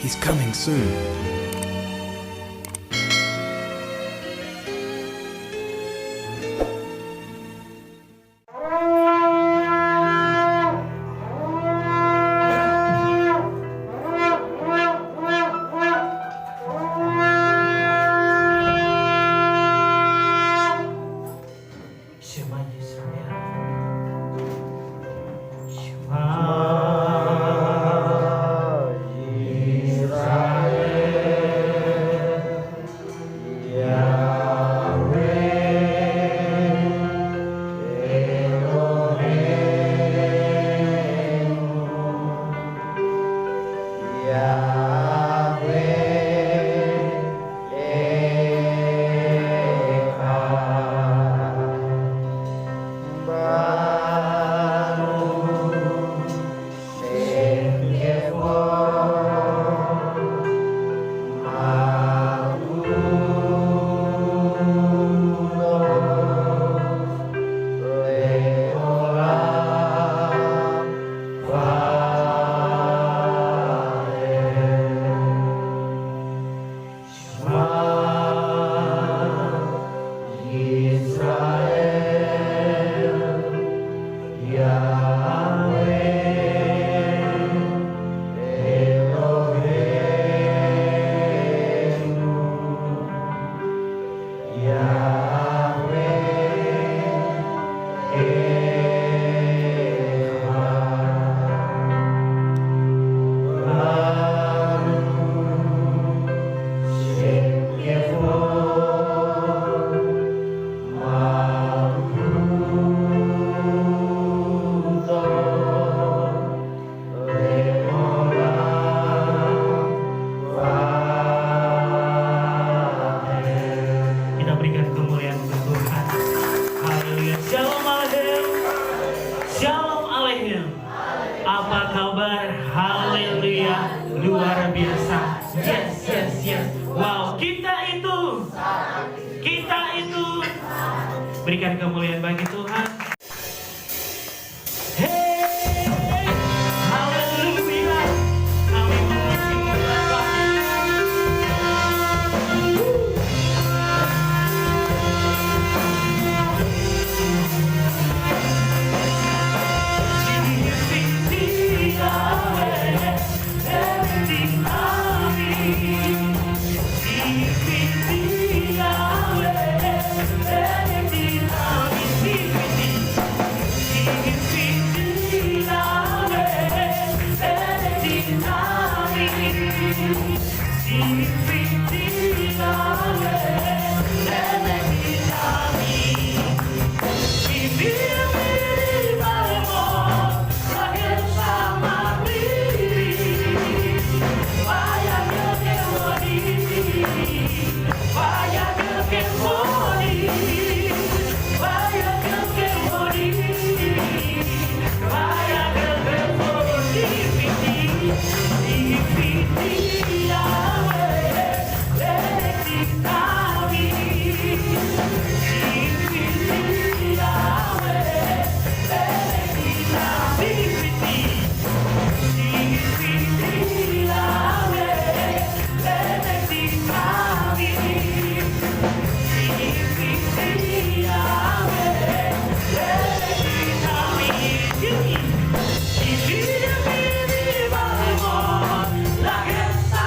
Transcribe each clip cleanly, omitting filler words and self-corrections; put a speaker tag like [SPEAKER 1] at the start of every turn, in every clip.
[SPEAKER 1] He's coming soon.
[SPEAKER 2] Shema Yisrael. Shema kita berikan kemuliaan untuk Tuhan. Haleluya. Shalom Aleichem. Shalom Aleichem. Apa kabar? Haleluya. Luar biasa. Yes, yes, yes. Wow, kita itu. Berikan kemuliaan bagi Tuhan. Hey, haleluya. Kami memuji La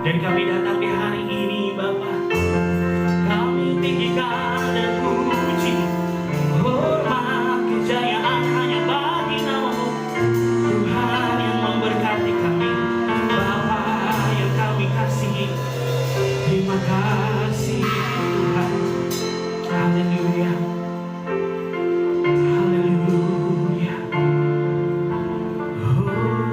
[SPEAKER 2] Dan kami datang di hari ini Bapa, kami tinggikan dan puji, hormat kejayaan hanya bagi nama-Mu, Tuhan yang memberkati kami, Bapa yang kami kasihi. Terima kasih Tuhan. Haleluya. Haleluya. Oh.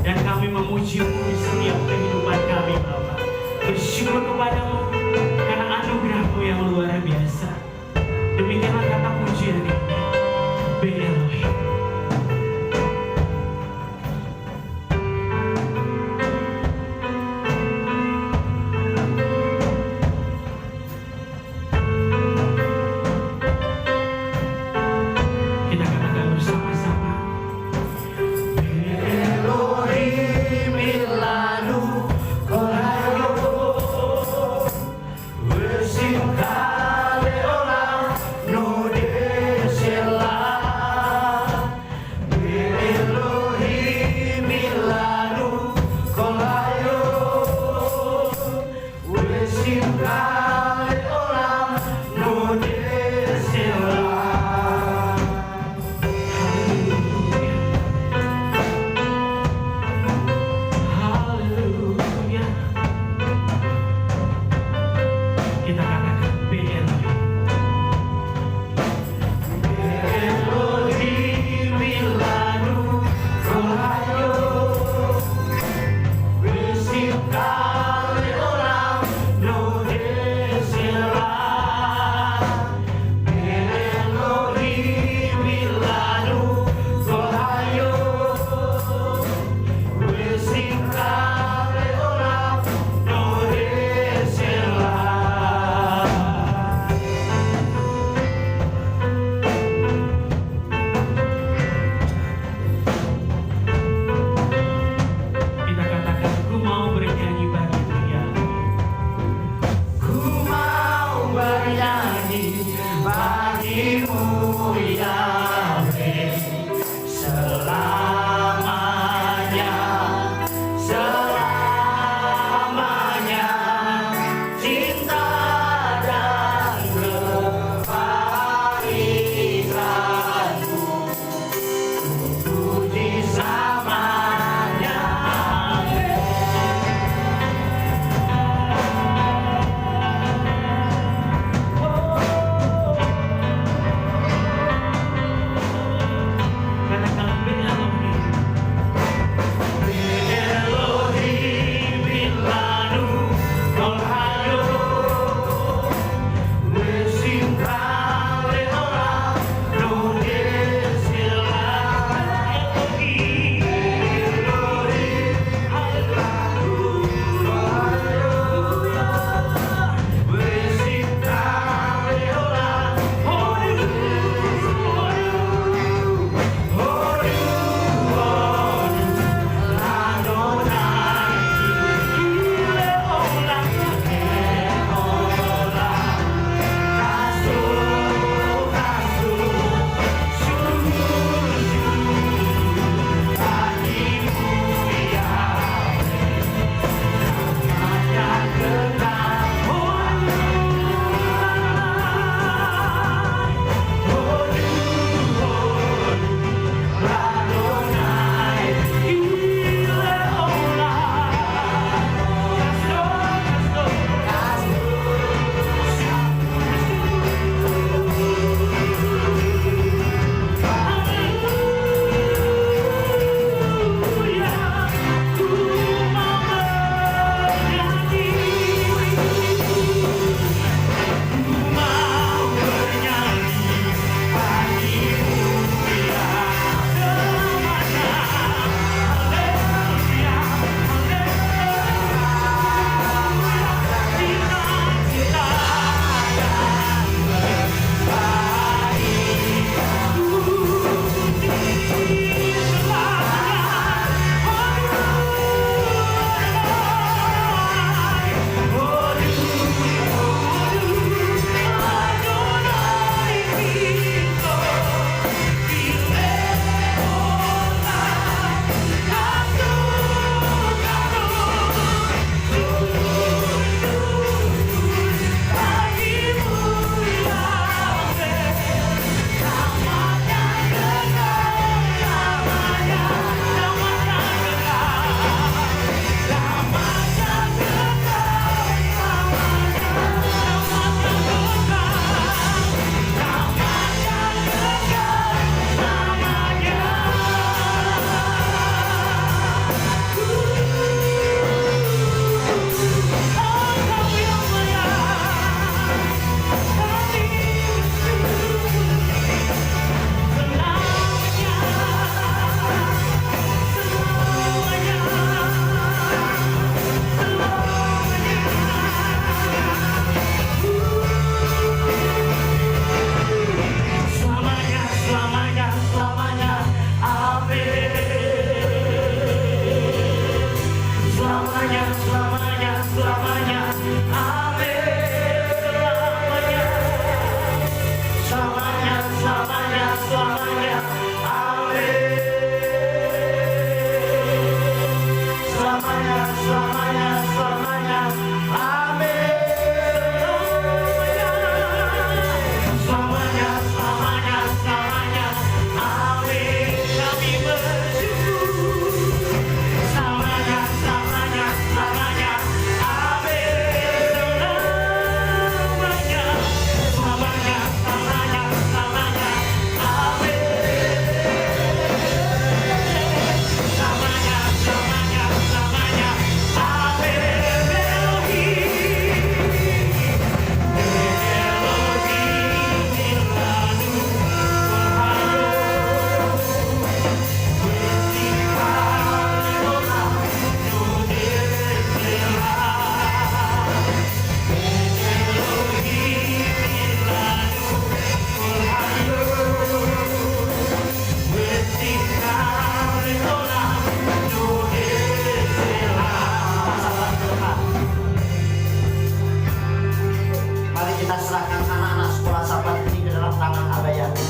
[SPEAKER 2] Dan kami memuji-Mu di setiap kehidupan kami, Bapa. Bersyukur kepadamu karena anugerah-Mu yang luar biasa. Demikianlah kata pujian ini. Be Elohim. Kita katakan bersama-sama. Selamanya. selamanya, selamanya, selamanya. Amin. Selamanya, selamanya, selamanya, selamanya. Amin. Selamanya, selamanya, selamanya. Amin. Selamanya, selamanya, selamanya. Amin. Kami bersyukur. Selamanya, selamanya, selamanya. Amin. Selamanya, selamanya, selamanya, selamanya. Amin. Selamanya, selamanya, selamanya. Amin. Mari kita serahkan anak-anak sekolah sahabat ini ke dalam tangan Abah Yahweh.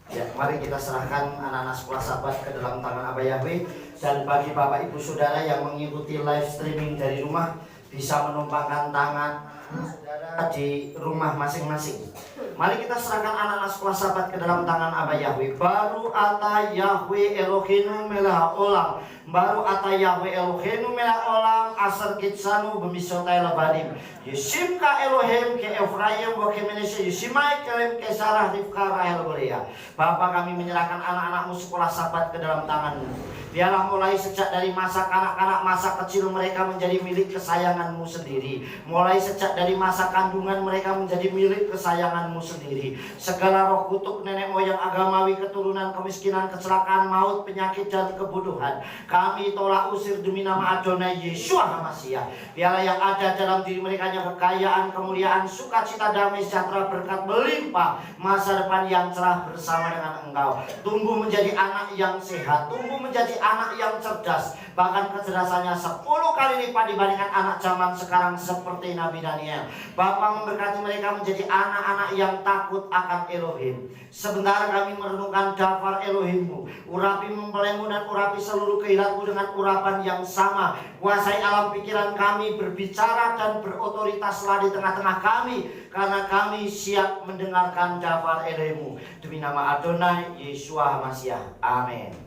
[SPEAKER 2] Ya, mari kita serahkan anak-anak sekolah sahabat ke dalam tangan Abah Yahweh. Dan bagi Bapak Ibu Saudara yang mengikuti live streaming dari rumah, bisa menumpangkan tangan saudara di rumah masing-masing. Mari kita serahkan anak-anak sekolah sahabat ke dalam tangan Abah Yahweh. Baru ata Yahweh Eloheinu melech olam. Baru ata Yahweh Eloheinu melech olam asar kitsanu bemisotai lebadim. Yusimka Elohim ke Efraim wa ke Menashe Yusimai kelem ke Sarah Rivka Rahel Berea. Bapa, kami menyerahkan anak-anakmu sekolah sahabat ke dalam tanganmu. Biarlah mulai sejak dari masa kanak-kanak, masa kecil mereka menjadi milik kesayanganmu sendiri. Mulai sejak dari masa kandungan mereka menjadi milik kesayanganmu sendiri. Segala roh kutuk nenek moyang agamawi, keturunan, kemiskinan, kecelakaan, maut, penyakit, dan kebodohan, kami tolak usir demi nama Adonai Yeshua HaMashiach. Biarlah yang ada dalam diri mereka kekayaan, kemuliaan, sukacita, damai, sejahtera, berkat melimpah, masa depan yang cerah bersama dengan Engkau. Tumbuh menjadi anak yang sehat, tumbuh menjadi anak yang cerdas, bahkan kecerdasannya 10 kali lipat dibandingkan anak zaman sekarang seperti Nabi Daniel. Bapa, memberkati mereka menjadi anak-anak yang takut akan Elohim. Sebentar kami merenungkan daftar Elohimmu, urapi mempelaimu dan urapi seluruh kehidupanmu dengan urapan yang sama. Kuasai alam pikiran kami, berbicara dan berotoritaslah di tengah-tengah kami, karena kami siap mendengarkan daftar Elohimmu. Demi nama Adonai Yeshua HaMashiach. Amin.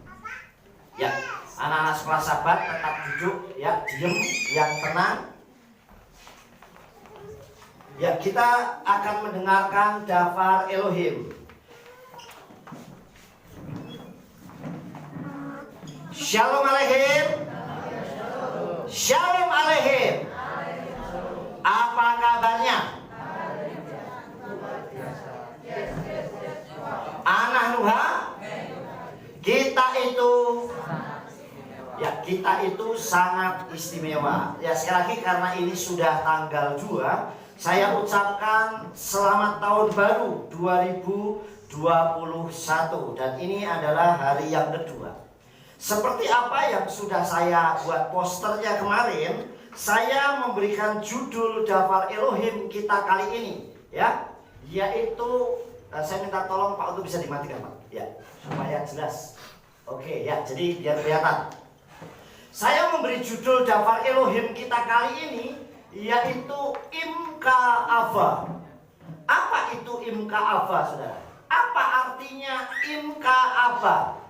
[SPEAKER 2] Ya, anak-anak sekolah sahabat tetap duduk, ya, diam, yang tenang. Ya, kita akan mendengarkan daftar Elohim. Shalom Aleichem. Shalom Aleichem. Apa kabarnya? Anak Nuha, kita itu, ya, kita itu sangat istimewa. Ya, sekali lagi karena ini sudah tanggal 2, saya ucapkan selamat tahun baru 2021, dan ini adalah hari yang kedua. Seperti apa yang sudah saya buat posternya kemarin, saya memberikan judul daftar Elohim kita kali ini, ya, yaitu saya minta tolong Pak untuk bisa dimatikan, Pak, ya, supaya jelas. Oke, ya, jadi biar kelihatan. Saya memberi judul daftar Elohim kita kali ini yaitu Imka Ava. Apa itu Imka Ava, saudara? Apa artinya Imka Ava?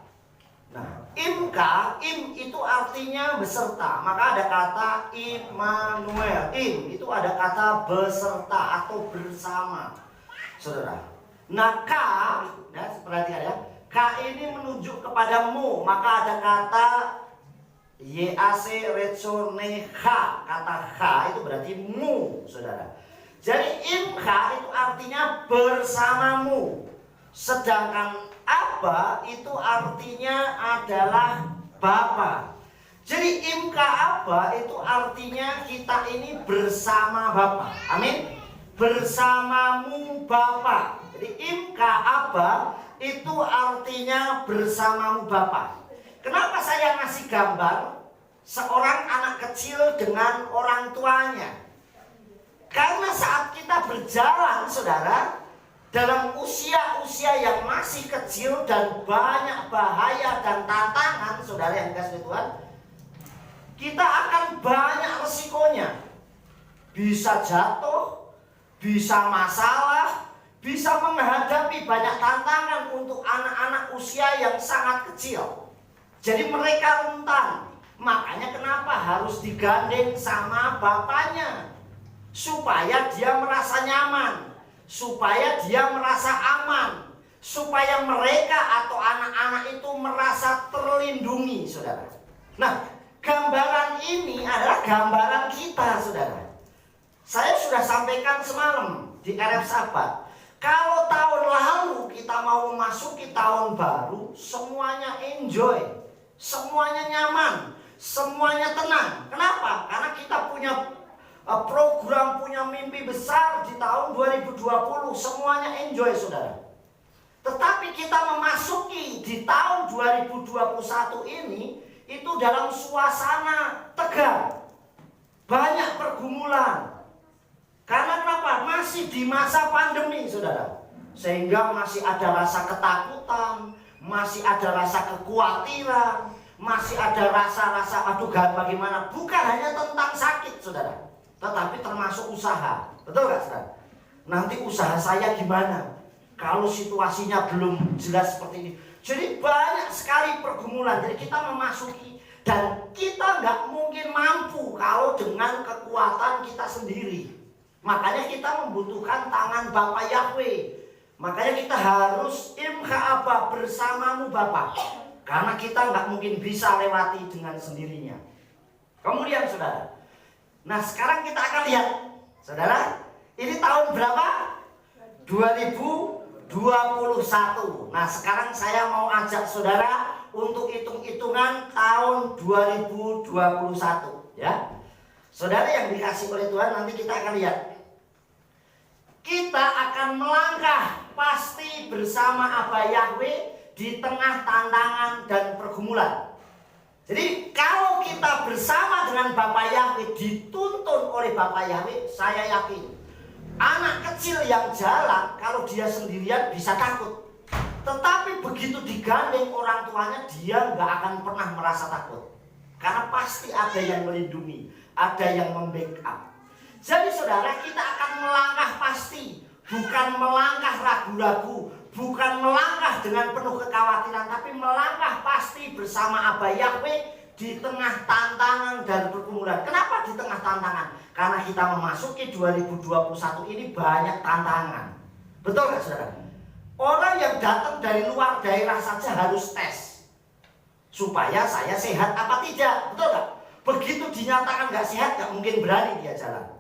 [SPEAKER 2] Nah, Imka, im itu artinya beserta, maka ada kata Immanuel. Im itu ada kata beserta atau bersama, saudara. Nah, K, ya, perhatikan ya, K ini menunjuk kepada mu, maka ada kata YAC Retsone H, kata H itu berarti mu, saudara. Jadi Imka itu artinya bersamamu, sedangkan Abba itu artinya adalah Bapa. Jadi Imka Abba itu artinya kita ini bersama Bapa. Amin. Bersamamu Bapa. Jadi Imka Abba
[SPEAKER 1] itu artinya bersamamu Bapa. Kenapa saya ngasih gambar seorang anak kecil dengan orang tuanya? Karena saat kita berjalan, saudara, dalam usia-usia yang masih kecil dan banyak bahaya dan tantangan, saudara yang dikasihi Tuhan, kita akan banyak resikonya. Bisa jatuh, bisa masalah, bisa menghadapi banyak tantangan untuk anak-anak usia yang sangat kecil. Jadi mereka rentan. Makanya kenapa harus digandeng sama bapaknya, supaya dia merasa nyaman, supaya dia merasa aman, supaya mereka atau anak-anak itu merasa terlindungi, saudara. Nah, gambaran ini adalah gambaran kita, saudara. Saya sudah sampaikan semalam di RF Sahabat, kalau tahun lalu kita mau memasuki tahun baru, semuanya enjoy, semuanya nyaman, semuanya tenang. Kenapa? Karena kita punya program, punya mimpi besar di tahun 2020, semuanya enjoy, saudara. Tetapi kita memasuki di tahun 2021 ini, itu dalam suasana tegang, banyak pergumulan. Karena kenapa? Masih di masa pandemi, saudara. Sehingga masih ada rasa ketakutan, masih ada rasa kekhawatiran, masih ada rasa-rasa aduh bagaimana. Bukan hanya tentang sakit, saudara, tetapi termasuk usaha. Betul gak, saudara? Nanti usaha saya gimana kalau situasinya belum jelas seperti ini. Jadi banyak sekali pergumulan. Jadi kita memasuki, dan kita nggak mungkin mampu kalau dengan kekuatan kita sendiri. Makanya kita membutuhkan tangan Bapa Yahweh. Makanya kita harus imka Abba, bersamamu Bapa. Karena kita nggak mungkin bisa lewati dengan sendirinya. Kemudian, saudara, nah sekarang kita akan lihat, saudara, ini tahun berapa? 2021. Nah sekarang saya mau ajak saudara untuk hitung-hitungan tahun 2021, ya. Saudara yang dikasih oleh Tuhan, nanti kita akan lihat. Kita akan melangkah pasti bersama Abba Yahweh di tengah tantangan dan pergumulan. Jadi kalau kita bersama dengan Bapa Yahweh, dituntun oleh Bapa Yahweh, saya yakin anak kecil yang jalan kalau dia sendirian bisa takut. Tetapi begitu digandeng orang tuanya, dia nggak akan pernah merasa takut. Karena pasti ada yang melindungi, ada yang membackup. Jadi saudara, kita akan melangkah pasti, bukan melangkah ragu-ragu, bukan melangkah dengan penuh kekhawatiran, tapi melangkah pasti bersama Abba Yahweh di tengah tantangan dan pergumulan. Kenapa di tengah tantangan? Karena kita memasuki 2021 ini banyak tantangan. Betul gak, saudara? Orang yang datang dari luar daerah saja harus tes supaya saya sehat apa tidak. Betul gak? Begitu dinyatakan gak sehat, gak mungkin berani dia jalan.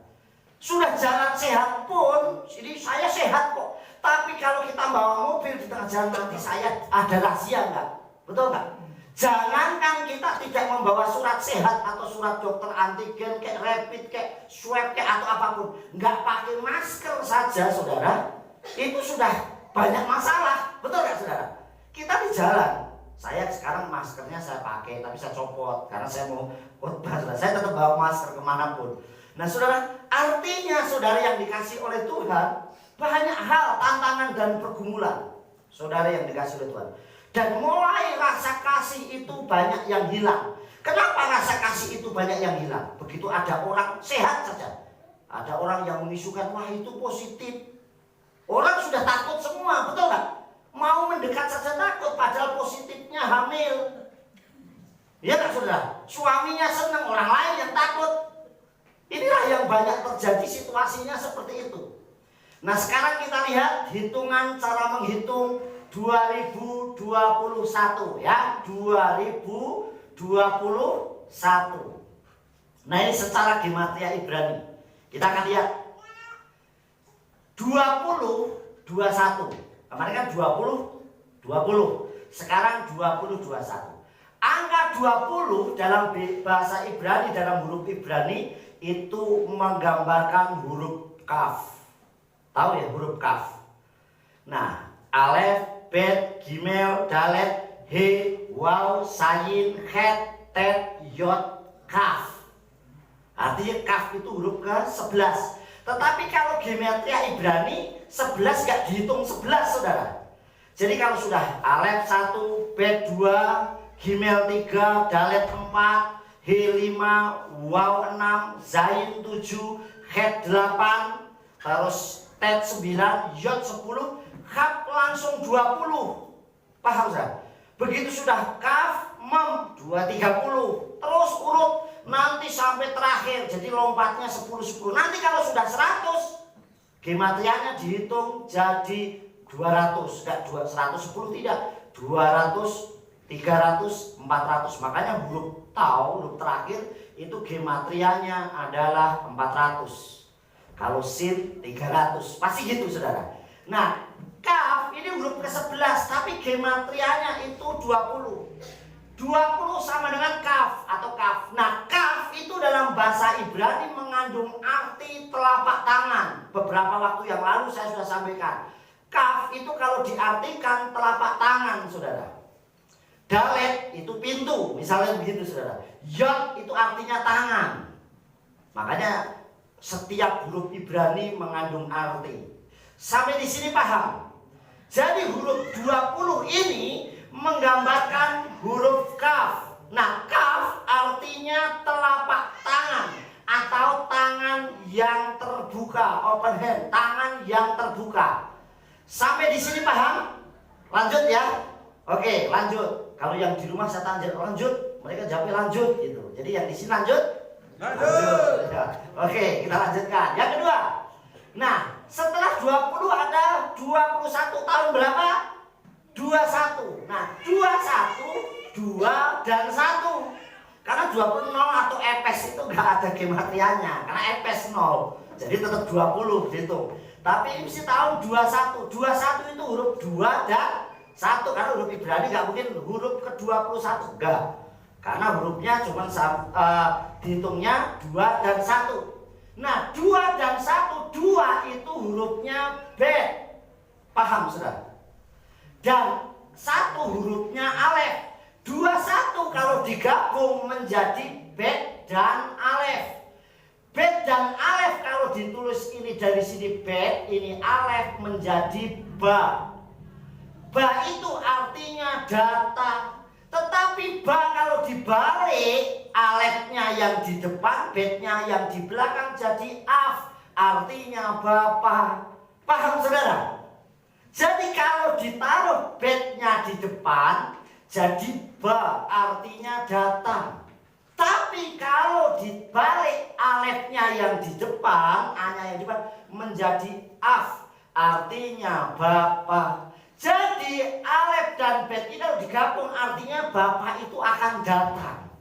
[SPEAKER 1] Sudah jalan sehat pun, ini saya sehat kok, tapi kalau kita bawa mobil di tengah jalan, nanti saya ada rahasia nggak? Betul nggak? Jangankan kita tidak membawa surat sehat atau surat dokter antigen, kayak rapid, kayak swab, kayak atau apapun, nggak pakai masker saja, saudara, itu sudah banyak masalah. Betul nggak, saudara? Kita di jalan, saya sekarang maskernya saya pakai, tapi saya copot karena saya mau khotbah. Saya tetap bawa masker kemanapun. Nah, saudara, artinya saudara yang dikasih oleh Tuhan, banyak hal, tantangan dan pergumulan, saudara yang dikasih oleh Tuhan. Dan mulai rasa kasih itu banyak yang hilang. Kenapa rasa kasih itu banyak yang hilang? Begitu ada orang sehat saja, ada orang yang mengisukan, wah itu positif. Orang sudah takut semua, betul nggak? Mau mendekat saja takut, padahal positifnya hamil. Iya nggak, saudara? Suaminya senang, orang lain yang takut. Inilah yang banyak terjadi situasinya seperti itu. Nah sekarang kita lihat hitungan, cara menghitung 2021, ya, 2021. Nah ini secara gematria Ibrani. Kita akan lihat 20, 21. Kemarin kan 20, 20. Sekarang 20, 21. Angka 20 dalam bahasa Ibrani, dalam huruf Ibrani itu menggambarkan huruf kaf. Tahu ya huruf kaf? Nah, alef, bet, gimel, dalet, he, waw, sayin, het, tet, yot, kaf. Artinya kaf itu huruf ke-11. Tetapi kalau gematria Ibrani 11 gak dihitung 11, saudara. Jadi kalau sudah alef 1, bet 2, gimel 3, dalet 4, he 5, waw 6, zain 7, het 8, terus tet 9, yot 10, kaf langsung 20. Paham saudara? Begitu sudah kaf, mem 230, terus urut nanti sampai terakhir, jadi lompatnya 10-10. Nanti kalau sudah 100, gematrianya dihitung jadi 200, enggak 110 tidak, 200, 300, 400. Makanya huruf tau, huruf terakhir itu gematrianya adalah 400. Kalau sin 300, pasti gitu saudara. Nah, kaf ini huruf ke-11 tapi gematrianya itu 20. 20 sama dengan kaf atau kaf. Nah, kaf itu dalam bahasa Ibrani mengandung arti telapak tangan. Beberapa waktu yang lalu saya sudah sampaikan. Kaf itu kalau diartikan telapak tangan, saudara. Dalet itu pintu, misalnya begitu, saudara. Yod itu artinya tangan. Makanya setiap huruf Ibrani mengandung arti. Sampai di sini paham? Jadi huruf 20 ini menggambarkan huruf kaf. Nah, kaf artinya telapak tangan atau tangan yang terbuka, open hand, tangan yang terbuka. Sampai di sini paham? Lanjut ya. Oke, lanjut. Kalau yang di rumah saya tanya lanjut, mereka jawab lanjut gitu. Jadi yang di sini lanjut? Lanjut. Ya. Oke, kita lanjutkan. Yang kedua. Nah, setelah 20 ada 21 tahun berapa? 21. Nah, 21, 2 dan 1. Karena 20 atau epes itu enggak ada gematrianya, karena epes 0. Jadi tetap 20 gitu. Tapi ini mesti tahun 21. 21 itu huruf 2 dan 1. Karena huruf Ibrani enggak mungkin huruf ke-21, enggak. Karena hurufnya cuma dihitungnya 2 dan 1. Nah, 2 dan 1, 2 itu hurufnya bet. Paham saudara? Dan 1 hurufnya alef. 21 kalau digabung menjadi bet dan alef. Bet dan alef kalau ditulis ini dari sini bet, ini alef menjadi ba. Ba itu artinya datang. Tetapi ba kalau dibalik, alefnya yang di depan, betnya yang di belakang jadi af, artinya bapak. Paham saudara? Jadi kalau ditaruh betnya di depan, jadi ba, artinya datang. Tapi kalau dibalik alefnya yang di depan, a-nya yang di depan, menjadi af, artinya bapak. Jadi alef dan bet ini kalau digabung artinya bapak itu akan datang.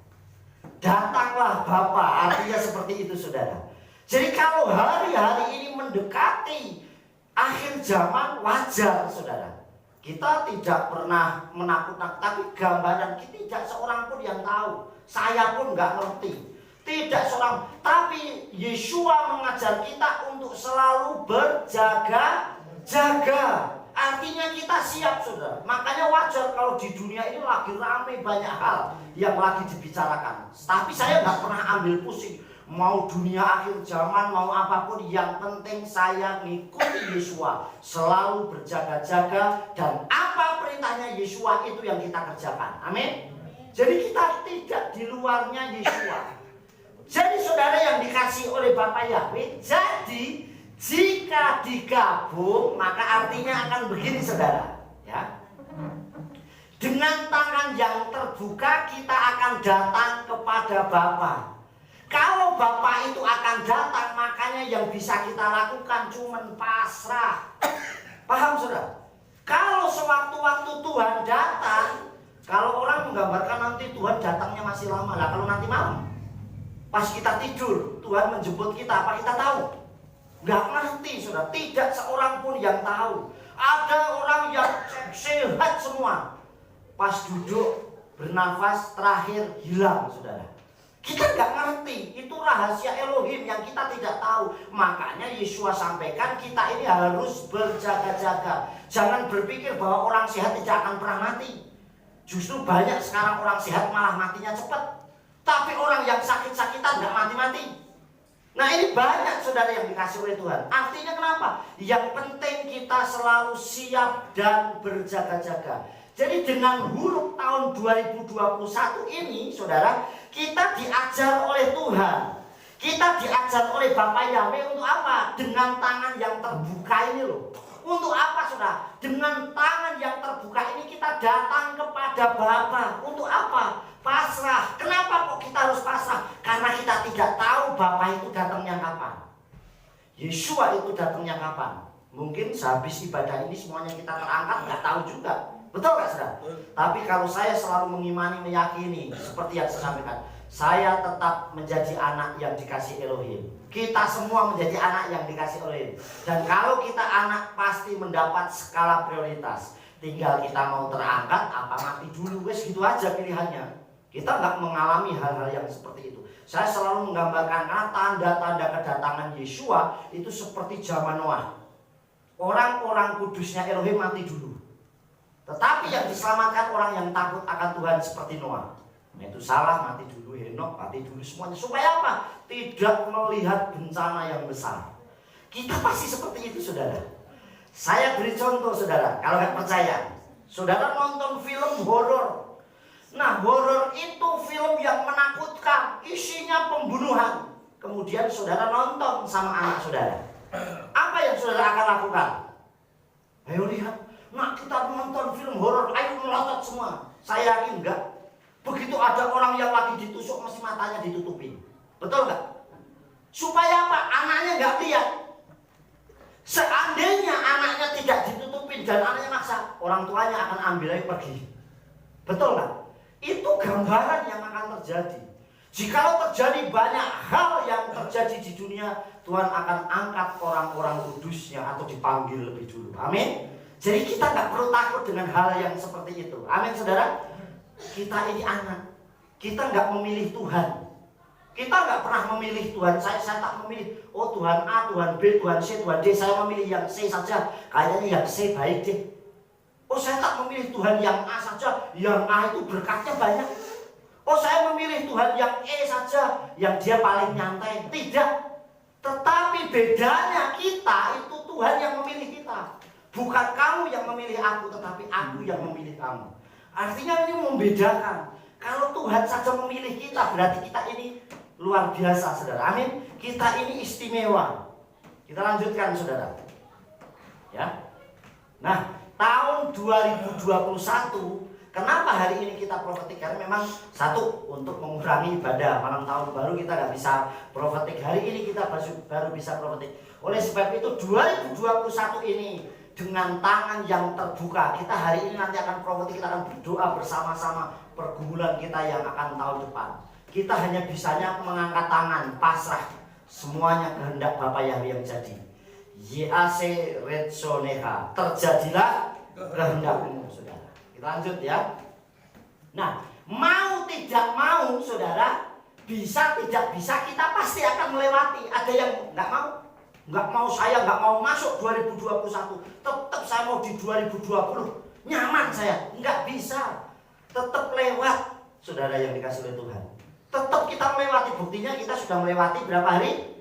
[SPEAKER 1] Datanglah bapak, artinya seperti itu saudara. Jadi kalau hari-hari ini mendekati akhir zaman, wajar saudara. Kita tidak pernah menakut-nakut, tapi gambaran kita tidak seorang pun yang tahu. Saya pun nggak ngerti. Tidak seorang, tapi Yesua mengajar kita untuk selalu berjaga-jaga. Artinya kita siap saudara. Makanya wajar kalau di dunia ini lagi ramai banyak hal yang lagi dibicarakan. Tapi saya nggak pernah ambil pusing. Mau dunia akhir zaman, mau apapun, yang penting saya ngikuti Yesua. Selalu berjaga-jaga dan apa perintahnya Yesua itu yang kita kerjakan. Amin. Jadi kita tidak di luarnya Yesua. Jadi saudara yang dikasih oleh Bapak Yahweh, jadi jika digabung maka artinya akan begini saudara, ya. Dengan tangan yang terbuka kita akan datang kepada Bapa. Kalau Bapa itu akan datang, makanya yang bisa kita lakukan cuman pasrah. Paham saudara? Kalau sewaktu-waktu Tuhan datang, kalau orang menggambarkan nanti Tuhan datangnya masih lama lah. Kalau nanti malam, pas kita tidur, Tuhan menjemput kita, apa kita tahu? Nggak ngerti saudara, tidak seorang pun yang tahu. Ada orang yang sehat semua, pas duduk bernafas terakhir hilang saudara. Kita nggak ngerti, itu rahasia Elohim yang kita tidak tahu. Makanya Yesua sampaikan kita ini harus berjaga-jaga. Jangan berpikir bahwa orang sehat tidak akan pernah mati. Justru banyak sekarang orang sehat malah matinya cepat. Tapi orang yang sakit-sakitan nggak mati-mati. Nah ini banyak saudara yang dikasih oleh Tuhan. Artinya kenapa? Yang penting kita selalu siap dan berjaga-jaga. Jadi dengan huruf tahun 2021 ini saudara, kita diajar oleh Tuhan. Kita diajar oleh Bapak Yahweh untuk apa? Dengan tangan yang terbuka ini loh. Untuk apa saudara? Dengan tangan yang terbuka ini kita datang kepada Bapa. Untuk apa? Pasrah. Kenapa kok kita harus pasrah? Karena kita tidak tahu Bapa itu datangnya kapan. Yesua itu datangnya kapan. Mungkin sehabis ibadah ini semuanya kita terangkat, nggak tahu juga. Betul gak saudara? Tapi kalau saya selalu mengimani, meyakini seperti yang saya sampaikan, saya tetap menjadi anak yang dikasih Elohim. Kita semua menjadi anak yang dikasih Elohim. Dan kalau kita anak pasti mendapat skala prioritas. Tinggal kita mau terangkat apa mati dulu, wes gitu aja pilihannya. Kita nggak mengalami hal-hal yang seperti itu. Saya selalu menggambarkan karena tanda-tanda kedatangan Yesua itu seperti zaman Noah. Orang-orang kudusnya Elohim mati dulu. Tetapi yang diselamatkan orang yang takut akan Tuhan seperti Noah. Itu salah, mati dulu, Henok mati dulu semuanya. Supaya apa? Tidak melihat bencana yang besar. Kita pasti seperti itu saudara. Saya beri contoh saudara, kalau nggak percaya, saudara nonton film horor. Nah horor itu film yang menakutkan, isinya pembunuhan. Kemudian saudara nonton sama anak saudara. Apa yang saudara akan lakukan? Ayo lihat. Nah kita nonton film horor, ayo melotot semua. Saya yakin enggak. Begitu ada orang yang lagi ditusuk, mesti matanya ditutupin. Betul enggak? Supaya apa? Anaknya enggak lihat. Seandainya anaknya tidak ditutupin dan anaknya maksa, orang tuanya akan ambil aja pergi. Betul enggak? Itu gambaran yang akan terjadi. Jikalau terjadi banyak hal yang terjadi di dunia, Tuhan akan angkat orang-orang kudusnya atau dipanggil lebih dulu. Amin. Jadi kita nggak perlu takut dengan hal yang seperti itu. Amin saudara. Kita ini anak. Kita nggak memilih Tuhan. Kita nggak pernah memilih Tuhan. Saya tak memilih. Oh Tuhan A, Tuhan B, Tuhan C, Tuhan D. Saya memilih yang C saja. Kayaknya yang C baik deh. Oh saya tak memilih Tuhan yang A saja. Yang A itu berkatnya banyak. Oh saya memilih Tuhan yang E saja. Yang dia paling nyantai. Tidak. Tetapi bedanya kita itu Tuhan yang memilih kita. Bukan kamu yang memilih aku, tetapi aku yang memilih kamu. Artinya ini membedakan. Kalau Tuhan saja memilih kita, berarti kita ini luar biasa, saudara. Amin. Kita ini istimewa. Kita lanjutkan, saudara. Ya. Nah, tahun 2021, kenapa hari ini kita profetik? Karena memang satu, untuk mengurangi ibadah. Malam tahun baru kita nggak bisa profetik. Hari ini kita baru bisa profetik. Oleh sebab itu 2021 ini dengan tangan yang terbuka, kita hari ini nanti akan profetik, kita akan berdoa bersama-sama pergumulan kita yang akan tahun depan. Kita hanya bisanya mengangkat tangan, pasrah, semuanya kehendak Bapa Yahweh yang jadi. YAC Retsoneha, terjadilah kehendakmu saudara. Kita lanjut ya. Nah, mau tidak mau saudara, bisa tidak bisa kita pasti akan melewati. Ada yang nggak mau. Saya nggak mau masuk 2021. Tetap saya mau di 2020. Nyaman saya. Nggak bisa. Tetap lewat. Saudara yang dikasih oleh Tuhan. Tetap kita melewati. Buktinya kita sudah melewati berapa hari?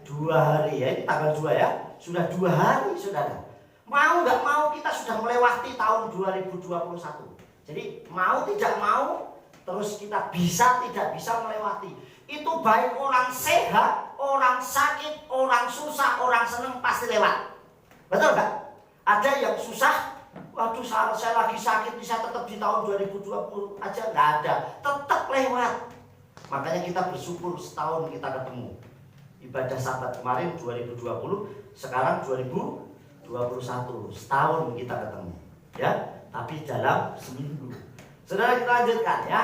[SPEAKER 1] 2 hari ya. Ini tanggal 2 ya. Sudah 2 hari saudara. Mau nggak mau kita sudah melewati tahun 2021. Jadi mau tidak mau, terus kita bisa tidak bisa melewati. Itu baik orang sehat, orang sakit, orang susah, orang senang pasti lewat. Betul nggak? Ada yang susah, waduh saya lagi sakit, bisa tetap di tahun 2020 aja, nggak ada. Tetap lewat. Makanya kita bersyukur setahun kita ketemu. Ibadah Sabat kemarin 2020, sekarang 2021. Setahun kita ketemu. Ya, tapi dalam seminggu. Saudara kita lanjutkan ya.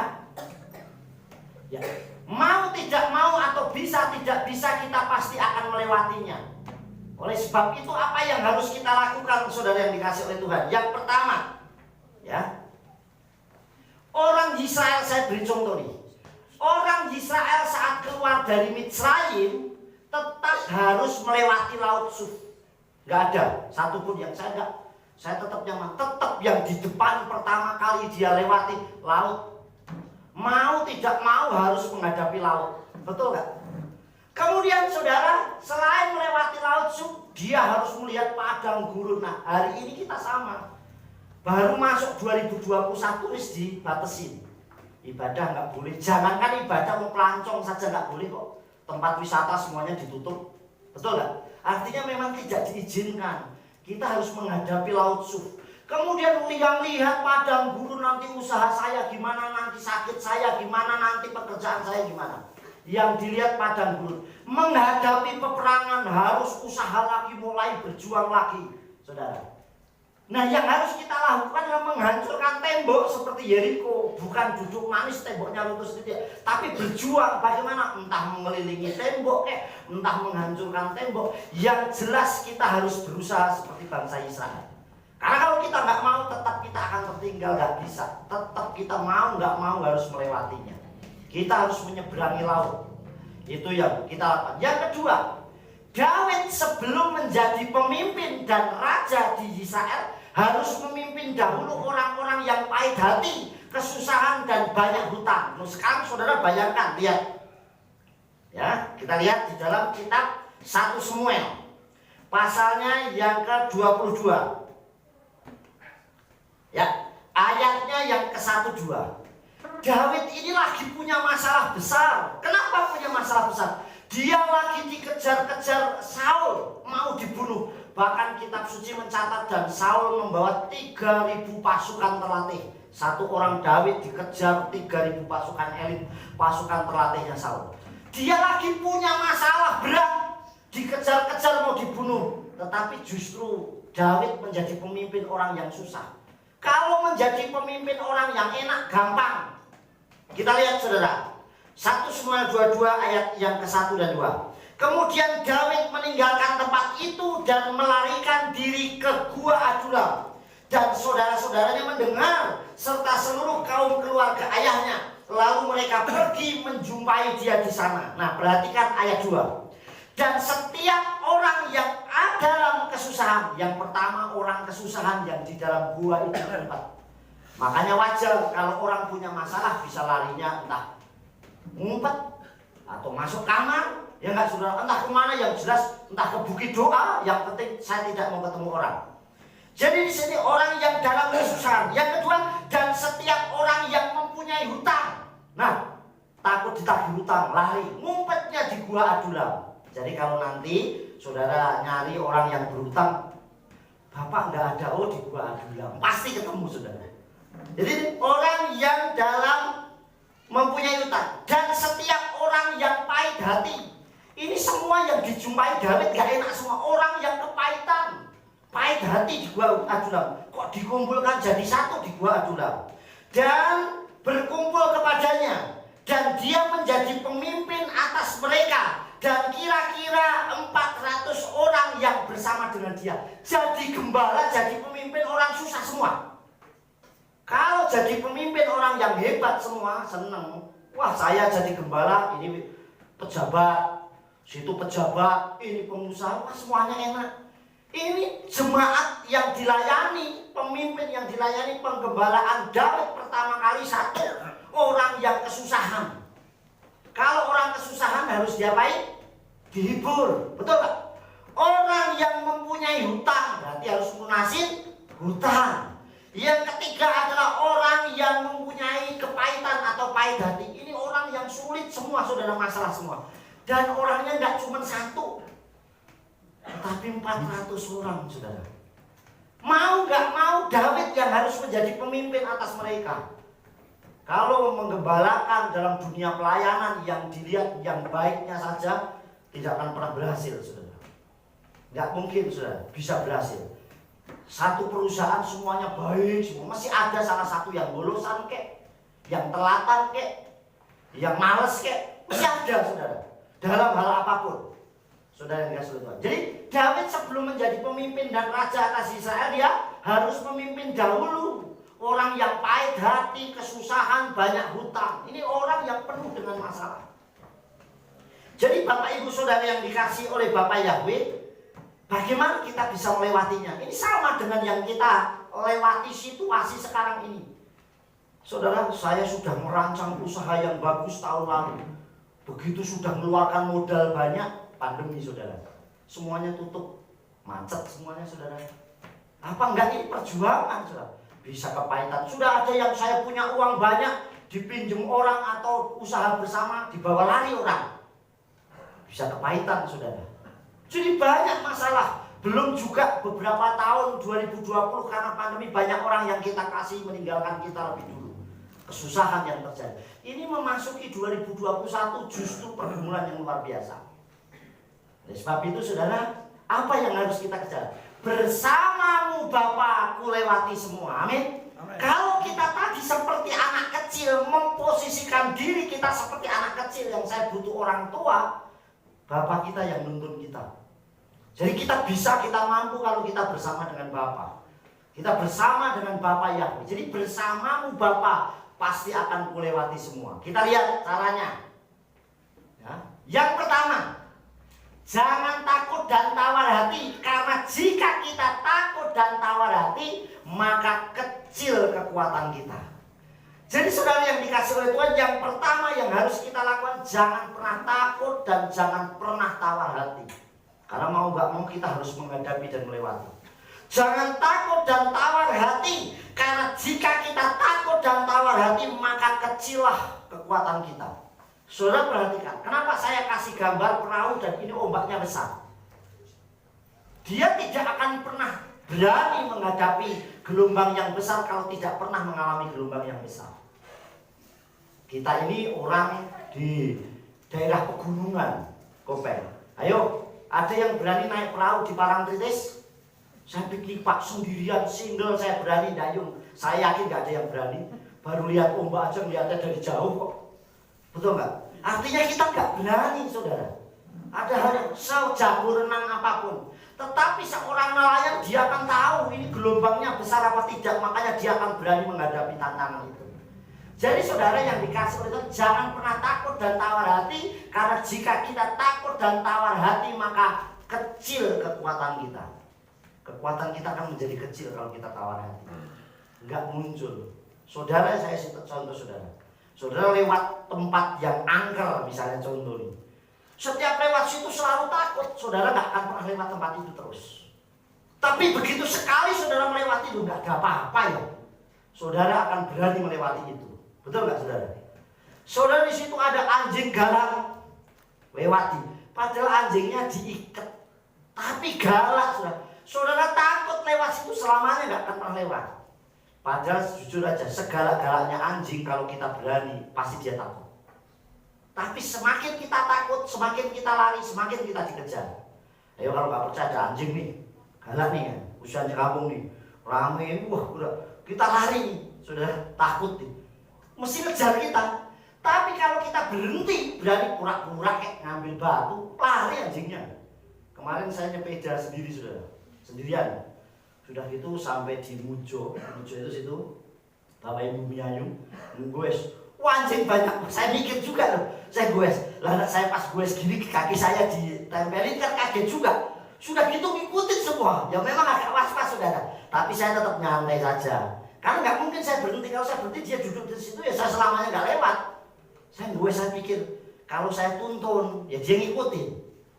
[SPEAKER 1] Ya. Mau tidak mau atau bisa tidak bisa kita pasti akan melewatinya. Oleh sebab itu apa yang harus kita lakukan saudara yang dikasih oleh Tuhan? Yang pertama, ya, orang Israel, saya beri contoh nih. Orang Israel saat keluar dari Mitsrayim tetap harus melewati Laut Suf. Gak ada satupun yang saya tetap nyaman. Tetap yang di depan pertama kali dia lewati laut. Mau tidak mau harus menghadapi laut. Betul gak? Kemudian saudara, selain melewati Laut Suf, dia harus melihat padang gurun. Nah, hari ini kita sama. Baru masuk 2021 wis dibatasin. Ibadah nggak boleh. Jangankan ibadah, mau pelancong saja nggak boleh kok. Tempat wisata semuanya ditutup. Betul nggak? Artinya memang tidak diizinkan. Kita harus menghadapi Laut Suf. Kemudian lihat padang gurun, nanti usaha saya gimana, nanti sakit saya gimana, nanti pekerjaan saya gimana. Yang dilihat padang gurun. Menghadapi peperangan harus usaha lagi, mulai berjuang lagi, saudara. Nah, yang harus kita lakukan adalah menghancurkan tembok seperti Yeriko. Bukan duduk manis temboknya runtuh sendiri, tapi berjuang bagaimana, entah mengelilingi tembok, entah menghancurkan tembok. Yang jelas kita harus berusaha seperti bangsa Israel. Karena kalau kita nggak mau, tetap kita akan tertinggal, nggak bisa. Tetap kita mau nggak mau harus melewatinya. Kita harus menyeberangi laut. Itu yang kita lakukan. Yang kedua, Daud sebelum menjadi pemimpin dan raja di Israel harus memimpin dahulu orang-orang yang pahit hati, kesusahan dan banyak hutang. Nah, sekarang saudara bayangkan, lihat. Ya, kita lihat di dalam kitab 1 Samuel. Pasalnya yang ke-22. Ya, ayatnya yang ke-1-2. Daud ini lagi punya masalah besar. Kenapa punya masalah besar? Dia lagi dikejar-kejar Saul, mau dibunuh. Bahkan kitab suci mencatat dan Saul membawa 3.000 pasukan terlatih. Satu orang Daud dikejar 3.000 pasukan elit, pasukan terlatihnya Saul. Dia lagi punya masalah berat, dikejar-kejar mau dibunuh. Tetapi justru Daud menjadi pemimpin orang yang susah. Kalau menjadi pemimpin orang yang enak, gampang. Kita lihat saudara, 1 Samuel 22 ayat yang ke-1 dan 2. Kemudian Daud meninggalkan tempat itu dan melarikan diri ke Gua Adulam. Dan saudara-saudaranya mendengar, serta seluruh kaum keluarga ayahnya. Lalu mereka pergi menjumpai dia di sana. Nah, perhatikan ayat 2. Dan setiap orang yang ada dalam kesusahan, yang pertama orang kesusahan yang di dalam gua itu tempat. Makanya wajar kalau orang punya masalah bisa larinya entah ngumpet atau masuk kamar, ya enggak saudara, entah kemana, yang jelas entah ke bukit doa, yang penting saya tidak mau ketemu orang. Jadi di sini orang yang dalam kesusahan. Yang kedua, dan setiap orang yang mempunyai hutang. Nah, takut ditagih hutang, lari, ngumpetnya di Gua Adulam. Jadi kalau nanti saudara nyari orang yang berhutang, bapak nggak ada, oh di Gua Adulam, pasti ketemu saudara. Jadi orang yang dalam mempunyai hutang dan setiap orang yang pahit hati. Ini semua yang dijumpai Daud gak enak semua. Orang yang kepahitan, pahit hati di Gua Adulam, kok dikumpulkan jadi satu di Gua Adulam dan berkumpul kepadanya, dan dia menjadi pemimpin atas mereka, dan kira-kira 400 orang yang bersama dengan dia. Jadi gembala, jadi pemimpin orang susah semua. Kalau jadi pemimpin orang yang hebat semua seneng. Wah, saya jadi gembala, ini pejabat, situ pejabat, ini pengusaha, wah semuanya enak. Ini jemaat yang dilayani, pemimpin yang dilayani, penggembalaan Daud pertama kali satu orang yang kesusahan. Kalau orang kesusahan harus diapain? Dihibur, betul gak? Orang yang mempunyai hutang berarti harus lunasin hutang. Yang ketiga adalah orang yang mempunyai kepahitan atau pahit hati. Ini orang yang sulit semua, saudara, masalah semua. Dan orangnya nggak cuma satu, tapi 400 orang, saudara. Mau nggak mau Daud yang harus menjadi pemimpin atas mereka. Kalau menggembalakan dalam dunia pelayanan yang dilihat yang baiknya saja, tidak akan pernah berhasil, saudara. Nggak mungkin, saudara, bisa berhasil. Satu perusahaan semuanya baik semua, masih ada salah satu yang bolosan kek, yang telatan kek, yang males kek, masih ada, saudara. Dalam hal apapun, saudara yang kasih Tuhan. Jadi Daud sebelum menjadi pemimpin dan raja atas Israel, dia harus memimpin dahulu orang yang pahit hati, kesusahan, banyak hutang. Ini orang yang penuh dengan masalah. Jadi Bapak Ibu Saudara yang dikasih oleh Bapak Yahweh, bagaimana kita bisa melewatinya? Ini sama dengan yang kita lewati situasi sekarang ini. Saudara, saya sudah merancang usaha yang bagus tahun lalu. Begitu sudah mengeluarkan modal banyak, pandemi saudara. Semuanya tutup, macet semuanya saudara. Apa enggak ini perjuangan saudara? Bisa kepahitan. Sudah ada yang saya punya uang banyak, dipinjam orang atau usaha bersama, dibawa lari orang. Bisa kepahitan saudara. Jadi banyak masalah. Belum juga beberapa tahun 2020 karena pandemi banyak orang yang kita kasih meninggalkan kita lebih dulu. Kesusahan yang terjadi. Ini memasuki 2021 justru pergumulan yang luar biasa. Oleh sebab itu saudara, apa yang harus kita kejar? Bersamamu Bapa ku lewati semua. Amin. Kalau kita tadi seperti anak kecil, memposisikan diri kita seperti anak kecil yang saya butuh orang tua, Bapa kita yang nuntun kita. Jadi kita mampu kalau kita bersama dengan Bapa. Kita bersama dengan Bapa Yahweh. Jadi bersamamu Bapa pasti akan kulewati semua. Kita lihat caranya. Ya. Yang pertama, jangan takut dan tawar hati, karena jika kita takut dan tawar hati, maka kecil kekuatan kita. Jadi saudara yang dikasih oleh Tuhan, yang pertama yang harus kita lakukan, jangan pernah takut dan jangan pernah tawar hati. Karena mau gak mau kita harus menghadapi dan melewati. Jangan takut dan tawar hati, karena jika kita takut dan tawar hati, maka kecillah kekuatan kita. Saudara perhatikan, kenapa saya kasih gambar perahu dan ini ombaknya besar. Dia tidak akan pernah berani menghadapi gelombang yang besar kalau tidak pernah mengalami gelombang yang besar. Kita ini orang di daerah pegunungan, Kopeng. Ayo, ada yang berani naik perahu di Parangtritis? Saya pikir Pak sendirian, single saya berani dayung. Saya yakin gak ada yang berani. Baru lihat ombak aja melihatnya dari jauh kok. Betul nggak? Artinya kita nggak berani saudara. Ada hal yang sejago renang apapun. Tetapi seorang nelayan dia akan tahu ini gelombangnya besar apa tidak. Makanya dia akan berani menghadapi tantangan itu. Jadi saudara yang dikasih oleh Tuhan, jangan pernah takut dan tawar hati. Karena jika kita takut dan tawar hati, maka kecil kekuatan kita. Kekuatan kita akan menjadi kecil kalau kita tawar hati. Enggak muncul. Saudara, saya contoh saudara. Saudara lewat tempat yang angker, misalnya contoh ini. Setiap lewat situ selalu takut. Saudara nggak akan pernah lewat tempat itu terus. Tapi begitu sekali saudara melewati itu, nggak ada apa-apa ya. Saudara akan berani melewati itu. Betul nggak saudara? Saudara di situ ada anjing galak, lewati. Padahal anjingnya diikat, tapi galak saudara. Saudara takut lewat situ, selamanya nggak akan pernah lewat. Padahal jujur aja, segala-galanya anjing kalau kita berani, pasti dia takut. Tapi semakin kita takut, semakin kita lari, semakin kita dikejar. Ayo kalau nggak percaya ada anjing nih, galak nih kan, usianya kampung nih, rame, wah udah kita lari nih, sudah takut nih, mesti ngejar kita. Tapi kalau kita berhenti, berani pura-pura kayak ngambil batu, lari anjingnya. Kemarin saya nyepeda sendiri saudara, sendirian. Sudah gitu sampai di Mujo itu situ, Bapak Ibu Miayung, goes, anjing banyak. Saya mikir juga loh, saya goes, lah saya pas goes gini kaki saya ditempelin kan kaget juga. Sudah gitu ngikutin semua, ya memang agak was-was saudara. Tapi saya tetap nyantai saja, karena nggak mungkin saya berhenti. Kalau saya berhenti dia duduk di situ ya saya selamanya nggak lewat. Saya goes, saya pikir kalau saya tuntun ya dia ngikutin,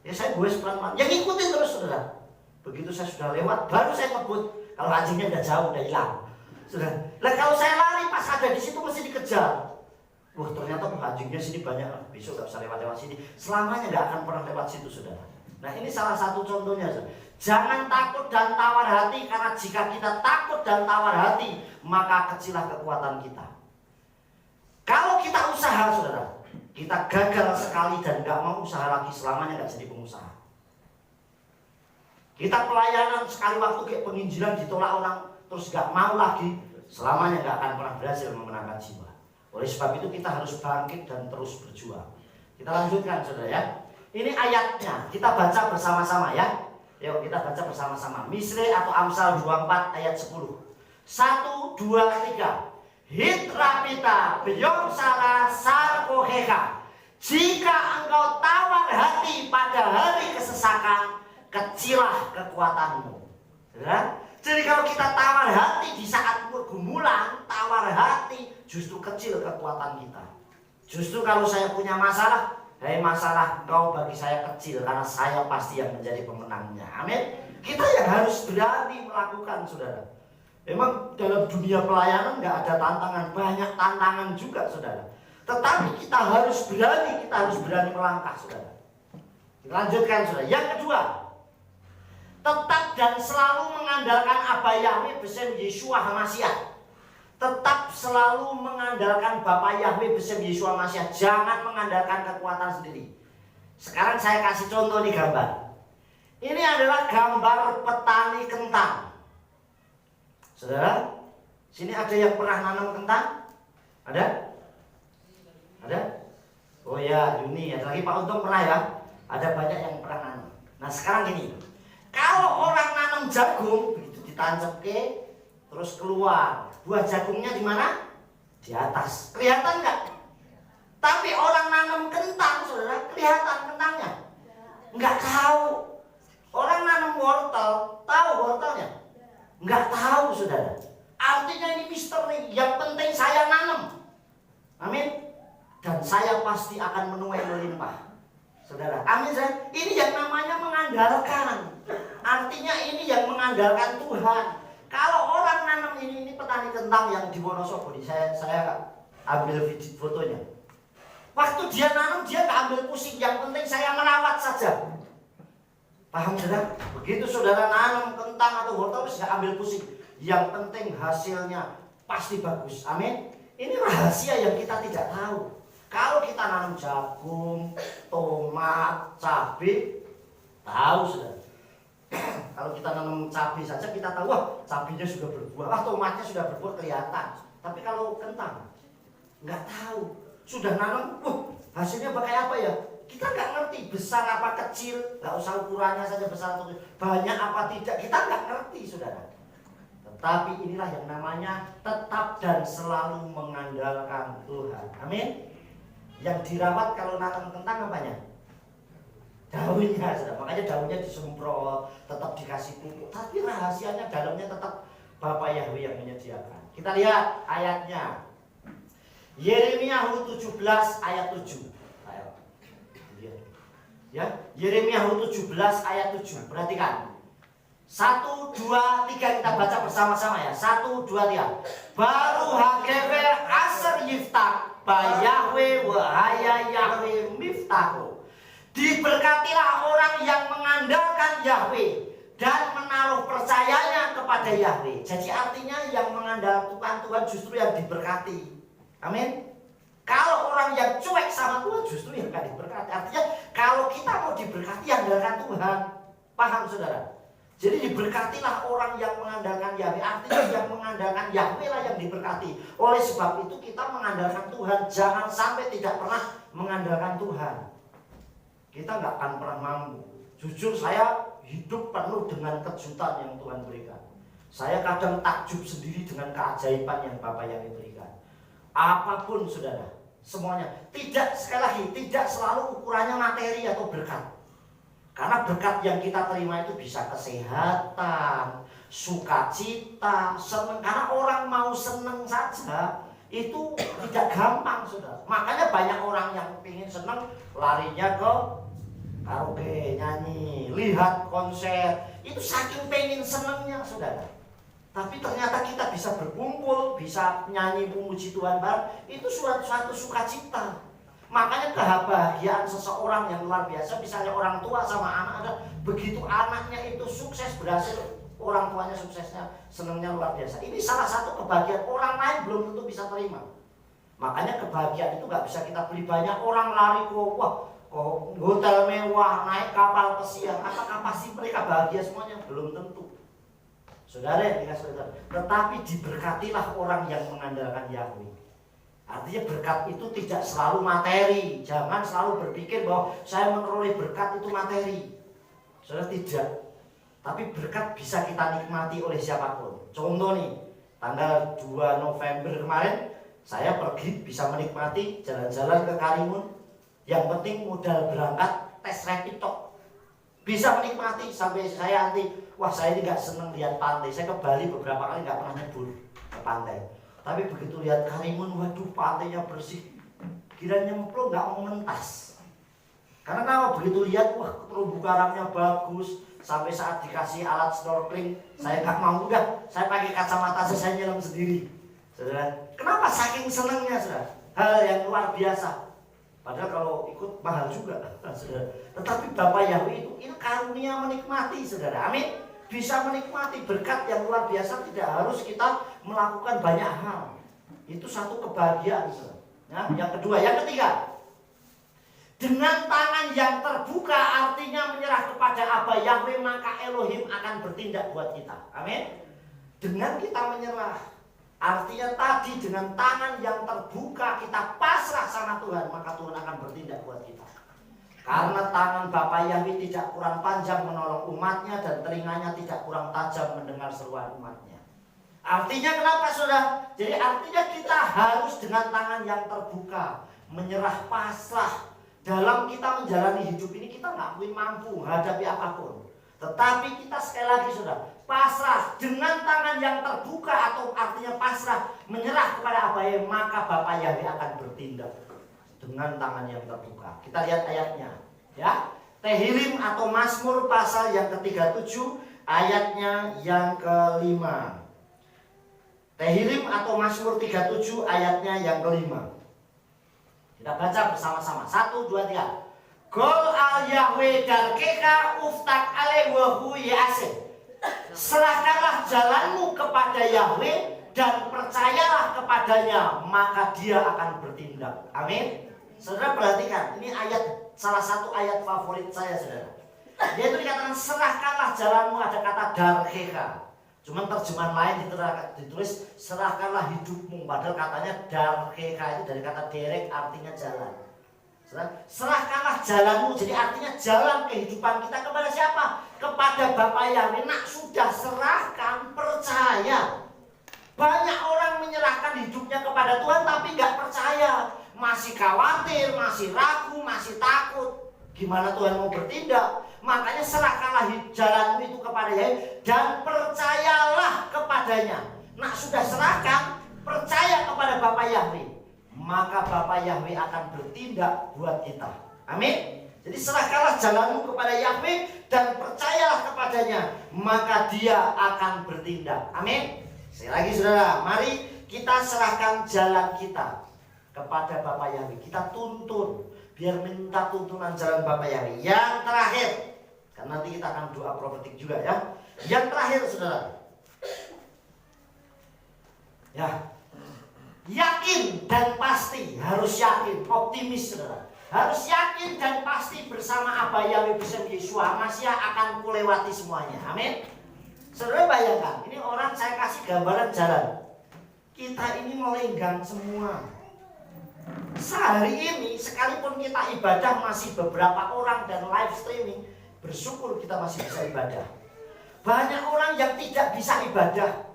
[SPEAKER 1] ya saya goes pelan-pelan, ya ngikutin terus saudara. Begitu saya sudah lewat, baru saya ngebut. Kalau anjingnya udah jauh, udah hilang. Sudah. Lah kalau saya lari pas ada di situ mesti dikejar. Wah ternyata anjingnya sini banyak. Besok nggak bisa lewat sini. Selamanya nggak akan pernah lewat situ, saudara. Nah ini salah satu contohnya. Saudara. Jangan takut dan tawar hati, karena jika kita takut dan tawar hati, maka kecillah kekuatan kita. Kalau kita usaha, saudara, kita gagal sekali dan nggak mau usaha lagi, selamanya nggak jadi pengusaha. Kita pelayanan sekali waktu kayak penginjilan ditolak orang, terus gak mau lagi, selamanya gak akan pernah berhasil memenangkan jiwa. Oleh sebab itu kita harus bangkit dan terus berjuang. Kita lanjutkan saudara ya. Ini ayatnya, kita baca bersama-sama ya. Yuk kita baca bersama-sama. Misre atau Amsal 24 ayat 10. 1, 2, 3. Hit rapita beyong sara sarkoheka. Jika engkau tawar hati pada hari kesesakan, kecilah kekuatanmu. Ya? Jadi kalau kita tawar hati di saat pergumulan, tawar hati, justru kecil kekuatan kita. Justru kalau saya punya masalah, masalah engkau bagi saya kecil, karena saya pasti yang menjadi pemenangnya. Amin. Kita yang harus berani melakukan, saudara. Memang dalam dunia pelayanan nggak ada tantangan, banyak tantangan juga, saudara. Tetapi kita harus berani melangkah, saudara. Lanjutkan, saudara. Yang kedua, tetap dan selalu mengandalkan Aba Yahweh besem Yeshua HaMashiach. Tetap selalu mengandalkan Bapa Yahweh besem Yeshua HaMashiach. Jangan mengandalkan kekuatan sendiri. Sekarang saya kasih contoh di gambar. Ini adalah gambar petani kentang. Saudara, sini ada yang pernah nanam kentang? Ada? Ada? Oh ya, Yuni, ada lagi Pak Untung pernah ya? Ada banyak yang pernah nanam. Nah sekarang gini, kalau orang nanam jagung, begitu ditancap ke, terus keluar, buah jagungnya di mana? Di atas. Kelihatan nggak? Tapi orang nanam kentang, saudara, kelihatan kentangnya? Nggak tahu. Orang nanam wortel, tahu wortelnya? Nggak tahu, saudara. Artinya ini misteri. Yang penting saya nanam. Amin. Dan saya pasti akan menuai melimpah, saudara. Amin, saudara. Ini yang namanya mengandalkan. Artinya ini yang mengandalkan Tuhan. Kalau orang nanam ini petani kentang yang di Wonosobo, saya ambil video fotonya. Waktu dia nanam, dia nggak ambil pusing. Yang penting saya merawat saja. Paham, saudara? Begitu saudara nanam kentang atau wortel, nggak ambil pusing. Yang penting hasilnya pasti bagus. Amin. Ini rahasia yang kita tidak tahu. Kalau kita nanam jagung, tomat, cabai, tahu, saudara. Kalau kita nanam cabai saja kita tahu, wah cabainya sudah berbuah, wah tomatnya sudah berbuah, kelihatan. Tapi kalau kentang, nggak tahu. Sudah nanam, wah hasilnya pakai apa ya? Kita nggak ngerti besar apa kecil, nggak usah ukurannya saja besar atau kecil, banyak apa tidak, kita nggak ngerti, saudara. Tetapi inilah yang namanya tetap dan selalu mengandalkan Tuhan. Amin. Yang dirawat kalau nanam kentang apanya? Daunnya, saudara. Makanya daunnya disemprot, tetap dikasih pupuk. Tapi rahasianya dalamnya tetap Bapa Yahweh yang menyediakan. Kita lihat ayatnya. Yeremia 17 ayat 7. Ayo. Ya, Yeremia 17 ayat 7. Perhatikan. 1, 2, 3 kita baca bersama-sama ya. 1, 2, 3. Baru hageber aser yiftah ba Yahweh wahaya Yahweh miftahu. Diberkatilah orang yang mengandalkan Yahweh dan menaruh percayanya kepada Yahweh. Jadi artinya yang mengandalkan Tuhan justru yang diberkati. Amin. Kalau orang yang cuek sama Tuhan justru yang gak diberkati. Artinya kalau kita mau diberkati andalkan Tuhan. Paham, saudara? Jadi diberkatilah orang yang mengandalkan Yahweh. Artinya yang mengandalkan Yahweh lah yang diberkati. Oleh sebab itu kita mengandalkan Tuhan. Jangan sampai tidak pernah mengandalkan Tuhan. Kita nggak akan pernah mampu. Jujur saya hidup penuh dengan kejutan yang Tuhan berikan. Saya kadang takjub sendiri dengan keajaiban yang Bapa Yahweh berikan. Apapun, saudara, semuanya. Tidak, sekali lagi, tidak selalu ukurannya materi atau berkat. Karena berkat yang kita terima itu bisa kesehatan, sukacita, senang. Karena orang mau senang saja itu tidak gampang, saudara. Makanya banyak orang yang ingin senang larinya ke karaoke, nyanyi, lihat konser. Itu saking pengen senangnya, saudara. Tapi ternyata kita bisa berkumpul, bisa nyanyi memuji Tuhan bareng, itu suatu sukacita. Makanya kebahagiaan seseorang yang luar biasa, misalnya orang tua sama anak, begitu anaknya itu sukses, berhasil, orang tuanya suksesnya, senangnya luar biasa. Ini salah satu kebahagiaan, orang lain belum tentu bisa terima. Makanya kebahagiaan itu gak bisa kita beli. Banyak orang lari ke hotel mewah, naik kapal pesiar. Apakah pasti mereka bahagia semuanya? Belum tentu, saudara yang dikasih saudara. Tetapi diberkatilah orang yang mengandalkan Yahweh. Artinya berkat itu tidak selalu materi. Jangan selalu berpikir bahwa saya memperoleh berkat itu materi. Saudara, tidak. Tapi berkat bisa kita nikmati oleh siapapun. Contoh nih, tanggal 2 November kemarin saya pergi bisa menikmati jalan-jalan ke Karimun. Yang penting modal berangkat tes rapid tok. Bisa menikmati sampai saya nanti, wah saya ini nggak seneng lihat pantai. Saya ke Bali beberapa kali nggak pernah nyebur ke pantai. Tapi begitu lihat Karimun, waduh pantainya bersih. Kira nyemplung nggak mau mentas. Karena kalau begitu lihat, wah terumbu karangnya bagus. Sampai saat dikasih alat snorkeling, saya nggak mau, udah saya pakai kacamata saya nyelam sendiri. Saudara, kenapa saking senangnya, saudara? Hal yang luar biasa. Padahal kalau ikut mahal juga, saudara. Tetapi Bapak Yahweh itu ini karunia menikmati, saudara. Amin. Bisa menikmati berkat yang luar biasa, tidak harus kita melakukan banyak hal. Itu satu kebahagiaan, saudara. Ya, yang kedua, yang ketiga. Dengan tangan yang terbuka artinya menyerah kepada Abba Yahweh, maka Elohim akan bertindak buat kita. Amin. Dengan kita menyerah, artinya tadi dengan tangan yang terbuka kita pasrah sama Tuhan, maka Tuhan akan bertindak buat kita. Karena tangan Bapa Yahweh tidak kurang panjang menolong umatnya dan telinganya tidak kurang tajam mendengar seruan umatnya. Artinya kenapa, saudara? Jadi artinya kita harus dengan tangan yang terbuka, menyerah, pasrah. Dalam kita menjalani hidup ini kita nggak mungkin mampu hadapi apapun. Tetapi kita sekali lagi, saudara, pasrah dengan tangan yang terbuka atau artinya pasrah, menyerah kepada Abba Yahweh, maka Bapa Yahweh akan bertindak dengan tangan yang terbuka. Kita lihat ayatnya, ya. Tehillim atau Mazmur pasal yang ke-37 ayatnya yang ke-5. Tehillim atau Mazmur 37 ayatnya yang ke-5. Kita baca bersama-sama. 1, 2, 3. Gol al Yahweh darkeka uftak ale wahu yase. Serahkanlah jalanmu kepada Yahweh dan percayalah kepadanya, maka dia akan bertindak. Amin. Saudara perhatikan, ini ayat, salah satu ayat favorit saya, saudara. Dia itu dikatakan serahkanlah jalanmu, ada kata darkeka. Cuman terjemahan lain ditulis serahkanlah hidupmu, padahal katanya darkeka itu dari kata derek artinya jalan. Serahkanlah jalanmu, jadi artinya jalan kehidupan kita kepada siapa? Kepada Bapa Yahweh. Nak sudah serahkan, percaya. Banyak orang menyerahkan hidupnya kepada Tuhan tapi nggak percaya, masih khawatir, masih ragu, masih takut. Gimana Tuhan mau bertindak? Makanya serahkanlah jalanmu itu kepada Yahweh dan percayalah kepadanya. Nak sudah serahkan, percaya kepada Bapa Yahweh, maka Bapa Yahweh akan bertindak buat kita. Amin. Jadi serahkanlah jalanmu kepada Yahweh dan percayalah kepadanya, maka dia akan bertindak. Amin. Sekali lagi, saudara, mari kita serahkan jalan kita kepada Bapa Yahweh. Kita tuntun, biar minta tuntunan jalan Bapa Yahweh. Yang terakhir, karena nanti kita akan doa profetik juga, ya. Yang terakhir, saudara, ya, yakin dan pasti, harus yakin, optimis, saudara. Harus yakin dan pasti bersama Abba Yahweh bersama Yeshua HaMashiach akan kulewati semuanya. Amin. Saudara bayangkan, ini orang saya kasih gambaran jalan. Kita ini melenggang semua. Sehari ini sekalipun kita ibadah masih beberapa orang dan live streaming, bersyukur kita masih bisa ibadah. Banyak orang yang tidak bisa ibadah.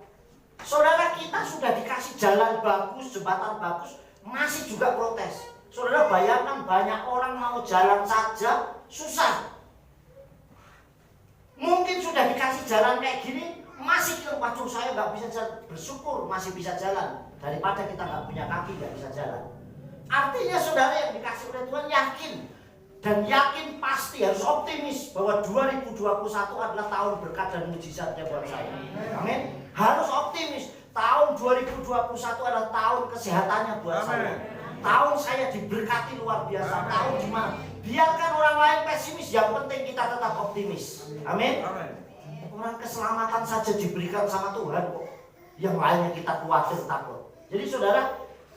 [SPEAKER 1] Saudara, kita sudah dikasih jalan bagus, jembatan bagus, masih juga protes. Saudara bayangkan, banyak orang mau jalan saja susah. Mungkin sudah dikasih jalan kayak gini, masih waduh saya nggak bisa jalan. Bersyukur masih bisa jalan daripada kita nggak punya kaki nggak bisa jalan. Artinya saudara yang dikasih oleh Tuhan yakin, dan yakin pasti harus optimis bahwa 2021 adalah tahun berkat dan mujizatnya buat saya. Amin. Harus optimis. Tahun 2021 adalah tahun kesehatannya buat saya. Tahun saya diberkati luar biasa. Tahun dimana biarkan orang lain pesimis, yang penting kita tetap optimis. Amin. Orang keselamatan saja diberikan sama Tuhan kok. Yang lainnya kita khawatir, takut. Jadi saudara,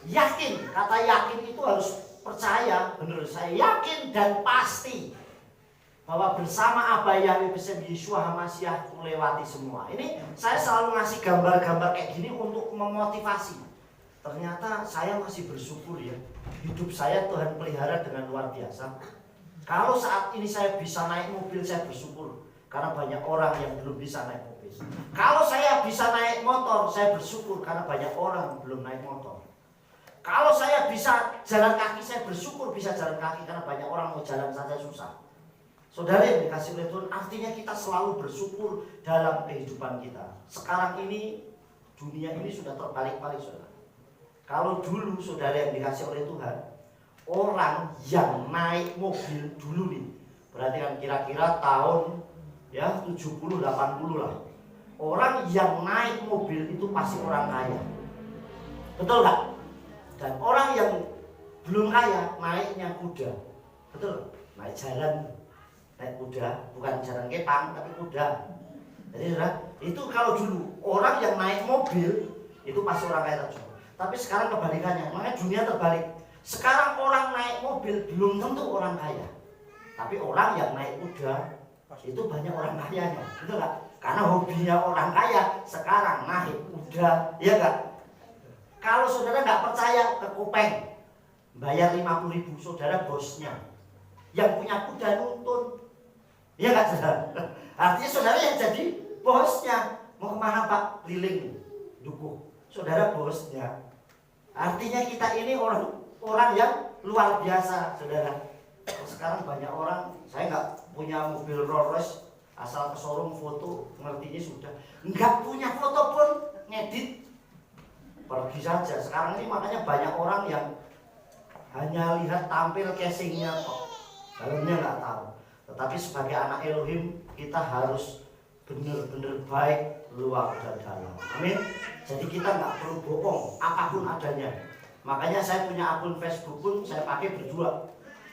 [SPEAKER 1] yakin, kata yakin itu harus percaya. Benar, saya yakin dan pasti bahwa bersama Abba Yahweh bersama Yeshua HaMashiach melewati semua. Ini saya selalu ngasih gambar-gambar kayak gini untuk memotivasi. Ternyata saya masih bersyukur, ya. Hidup saya Tuhan pelihara dengan luar biasa. Kalau saat ini saya bisa naik mobil, saya bersyukur. Karena banyak orang yang belum bisa naik mobil. Kalau saya bisa naik motor, saya bersyukur. Karena banyak orang belum naik motor. Kalau saya saya bisa jalan kaki, saya bersyukur bisa jalan kaki karena banyak orang mau jalan saja susah. Saudara yang dikasih oleh Tuhan, artinya kita selalu bersyukur dalam kehidupan kita. Sekarang ini dunia ini sudah terbalik-balik, saudara. Kalau dulu saudara yang dikasih oleh Tuhan, orang yang naik mobil dulu nih, berarti kan kira-kira tahun ya 70-80 lah. Orang yang naik mobil itu pasti orang kaya. Betul nggak? Dan orang yang belum kaya naiknya kuda. Betul? Naik jalan, naik kuda, bukan jalan kepang tapi kuda. Jadi saudara, itu kalau dulu orang yang naik mobil itu pasti orang kaya. Tapi sekarang kebalikannya, makanya dunia terbalik. Sekarang orang naik mobil belum tentu orang kaya. Tapi orang yang naik kuda itu banyak orang kayanya. Betul nggak? Karena hobinya orang kaya sekarang naik kuda, ya nggak? Kalau saudara nggak percaya, ke Kopeng bayar 50.000, saudara bosnya yang punya kuda nuntun, ya nggak saudara? Artinya saudara yang jadi bosnya. Mau kemana Pak? Keliling dukuh, saudara bosnya. Artinya kita ini orang yang luar biasa, saudara. Sekarang banyak orang, saya nggak punya mobil Rolls Royce, asal ke showroom foto, ngertinya sudah. Nggak punya foto pun ngedit, pergi saja. Sekarang ini makanya banyak orang yang hanya lihat tampil casingnya kok, dalamnya nggak tahu. Tetapi sebagai anak Elohim kita harus benar-benar baik luar dan dalam. Amin. Jadi kita nggak perlu bohong apapun adanya. Makanya saya punya akun Facebook pun saya pakai berdua.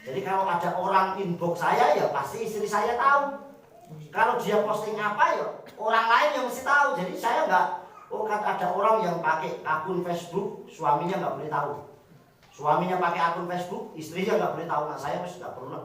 [SPEAKER 1] Jadi kalau ada orang inbox saya ya pasti istri saya tahu. Kalau dia posting apa ya orang lain yang mesti tahu. Jadi saya nggak, oh kan ada orang yang pakai akun Facebook, suaminya nggak boleh tahu. Suaminya pakai akun Facebook, istrinya nggak boleh tahu. Nah saya mesti nggak pernah.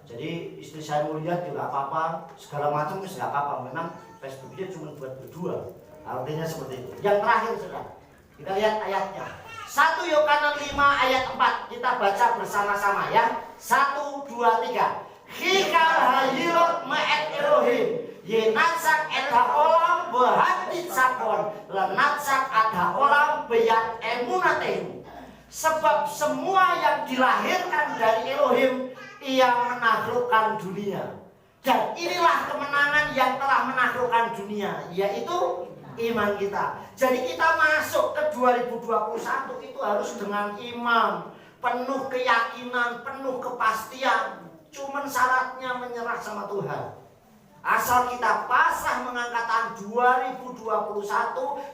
[SPEAKER 1] Jadi istri saya mau lihat juga apa-apa, segala macam mesti nggak apa-apa. Memang Facebooknya cuma buat berdua. Artinya seperti itu. Yang terakhir saudara, kita lihat ayatnya. 1 Yohanes 5 ayat 4. Kita baca bersama-sama ya. 1, 2, 3. Hikal hayirot ma'et Elohim yenatsak eta olam behatit sakon lenatsak ada olam beyat emunatehu. Sebab semua yang dilahirkan dari Elohim ia menaklukkan dunia. Dan inilah kemenangan yang telah menaklukkan dunia, yaitu iman kita. Jadi kita masuk ke 2021 itu harus dengan iman, penuh keyakinan, penuh kepastian. Cuman syaratnya menyerah sama Tuhan. Asal kita pasrah mengangkat tangan 2021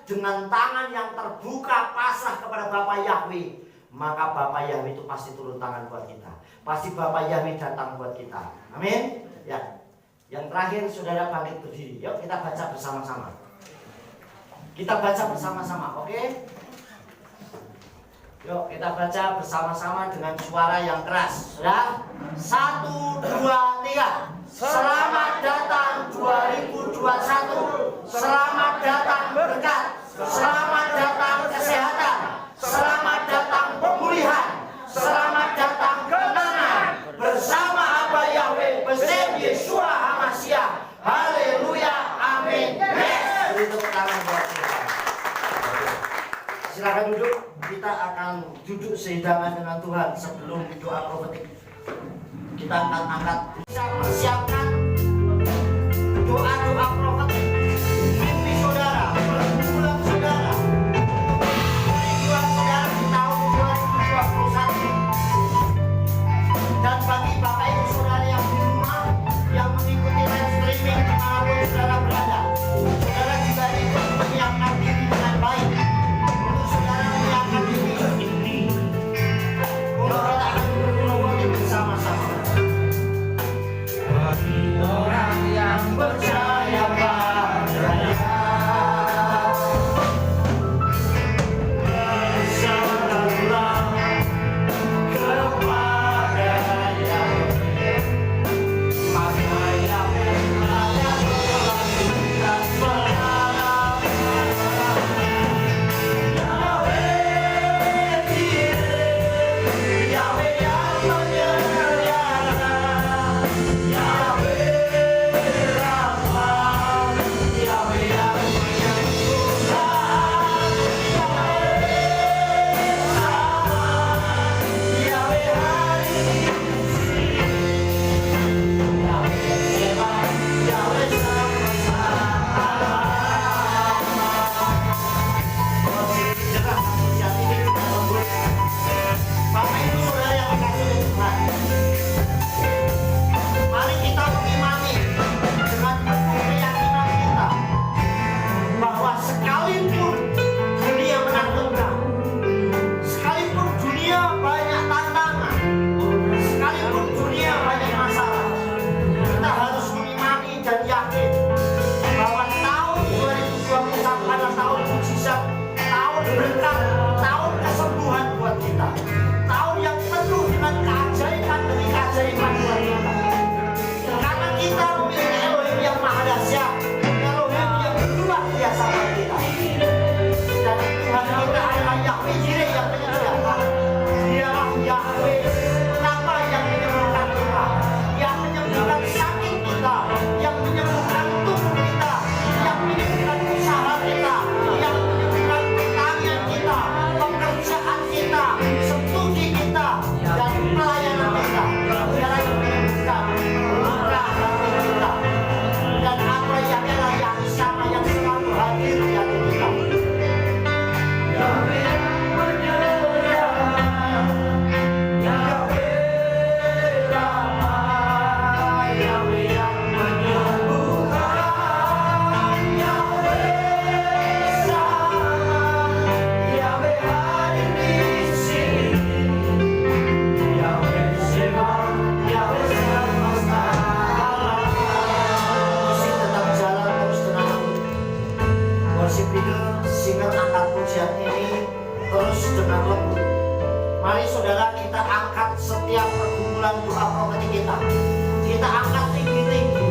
[SPEAKER 1] dengan tangan yang terbuka pasrah kepada Bapa Yahweh, maka Bapa Yahweh itu pasti turun tangan buat kita. Pasti Bapa Yahweh datang buat kita. Amin. Ya. Yang terakhir saudara bangkit berdiri. Yuk kita baca bersama-sama. Kita baca bersama-sama, oke? Yuk kita baca bersama-sama dengan suara yang keras. Sudah? 1, 2, 3. Selamat datang 2021. Selamat datang berkat. Selamat datang kesehatan. Selamat datang pemulihan. Selamat datang kemenangan. Bersama Abah Yahweh Besem Yeshua HaMashiach. Haleluya. Amin. Yes. Beri tepuk tangan buat kita. Silakan duduk. Kita akan duduk sehidangan dengan Tuhan sebelum doa profetik. Kita akan angkat, bisa persiapkan doa-doa profetik. Mimpi saudara, pergumulan saudara, tujuan saudara di tahun 2021. Dan bagi Bapak Ibu Saudara yang di rumah, yang mengikuti live streaming dimanapun saudara berada, saudara juga ikut menyiapkan diri dengan baik. Untuk saudara menyiapkan diri, untuk kita akan berguna bersama-sama. Bagi orang yang percaya sangat lembut. Mari saudara, kita angkat setiap pergumulan doa profetik kita. Kita angkat tinggi-tinggi.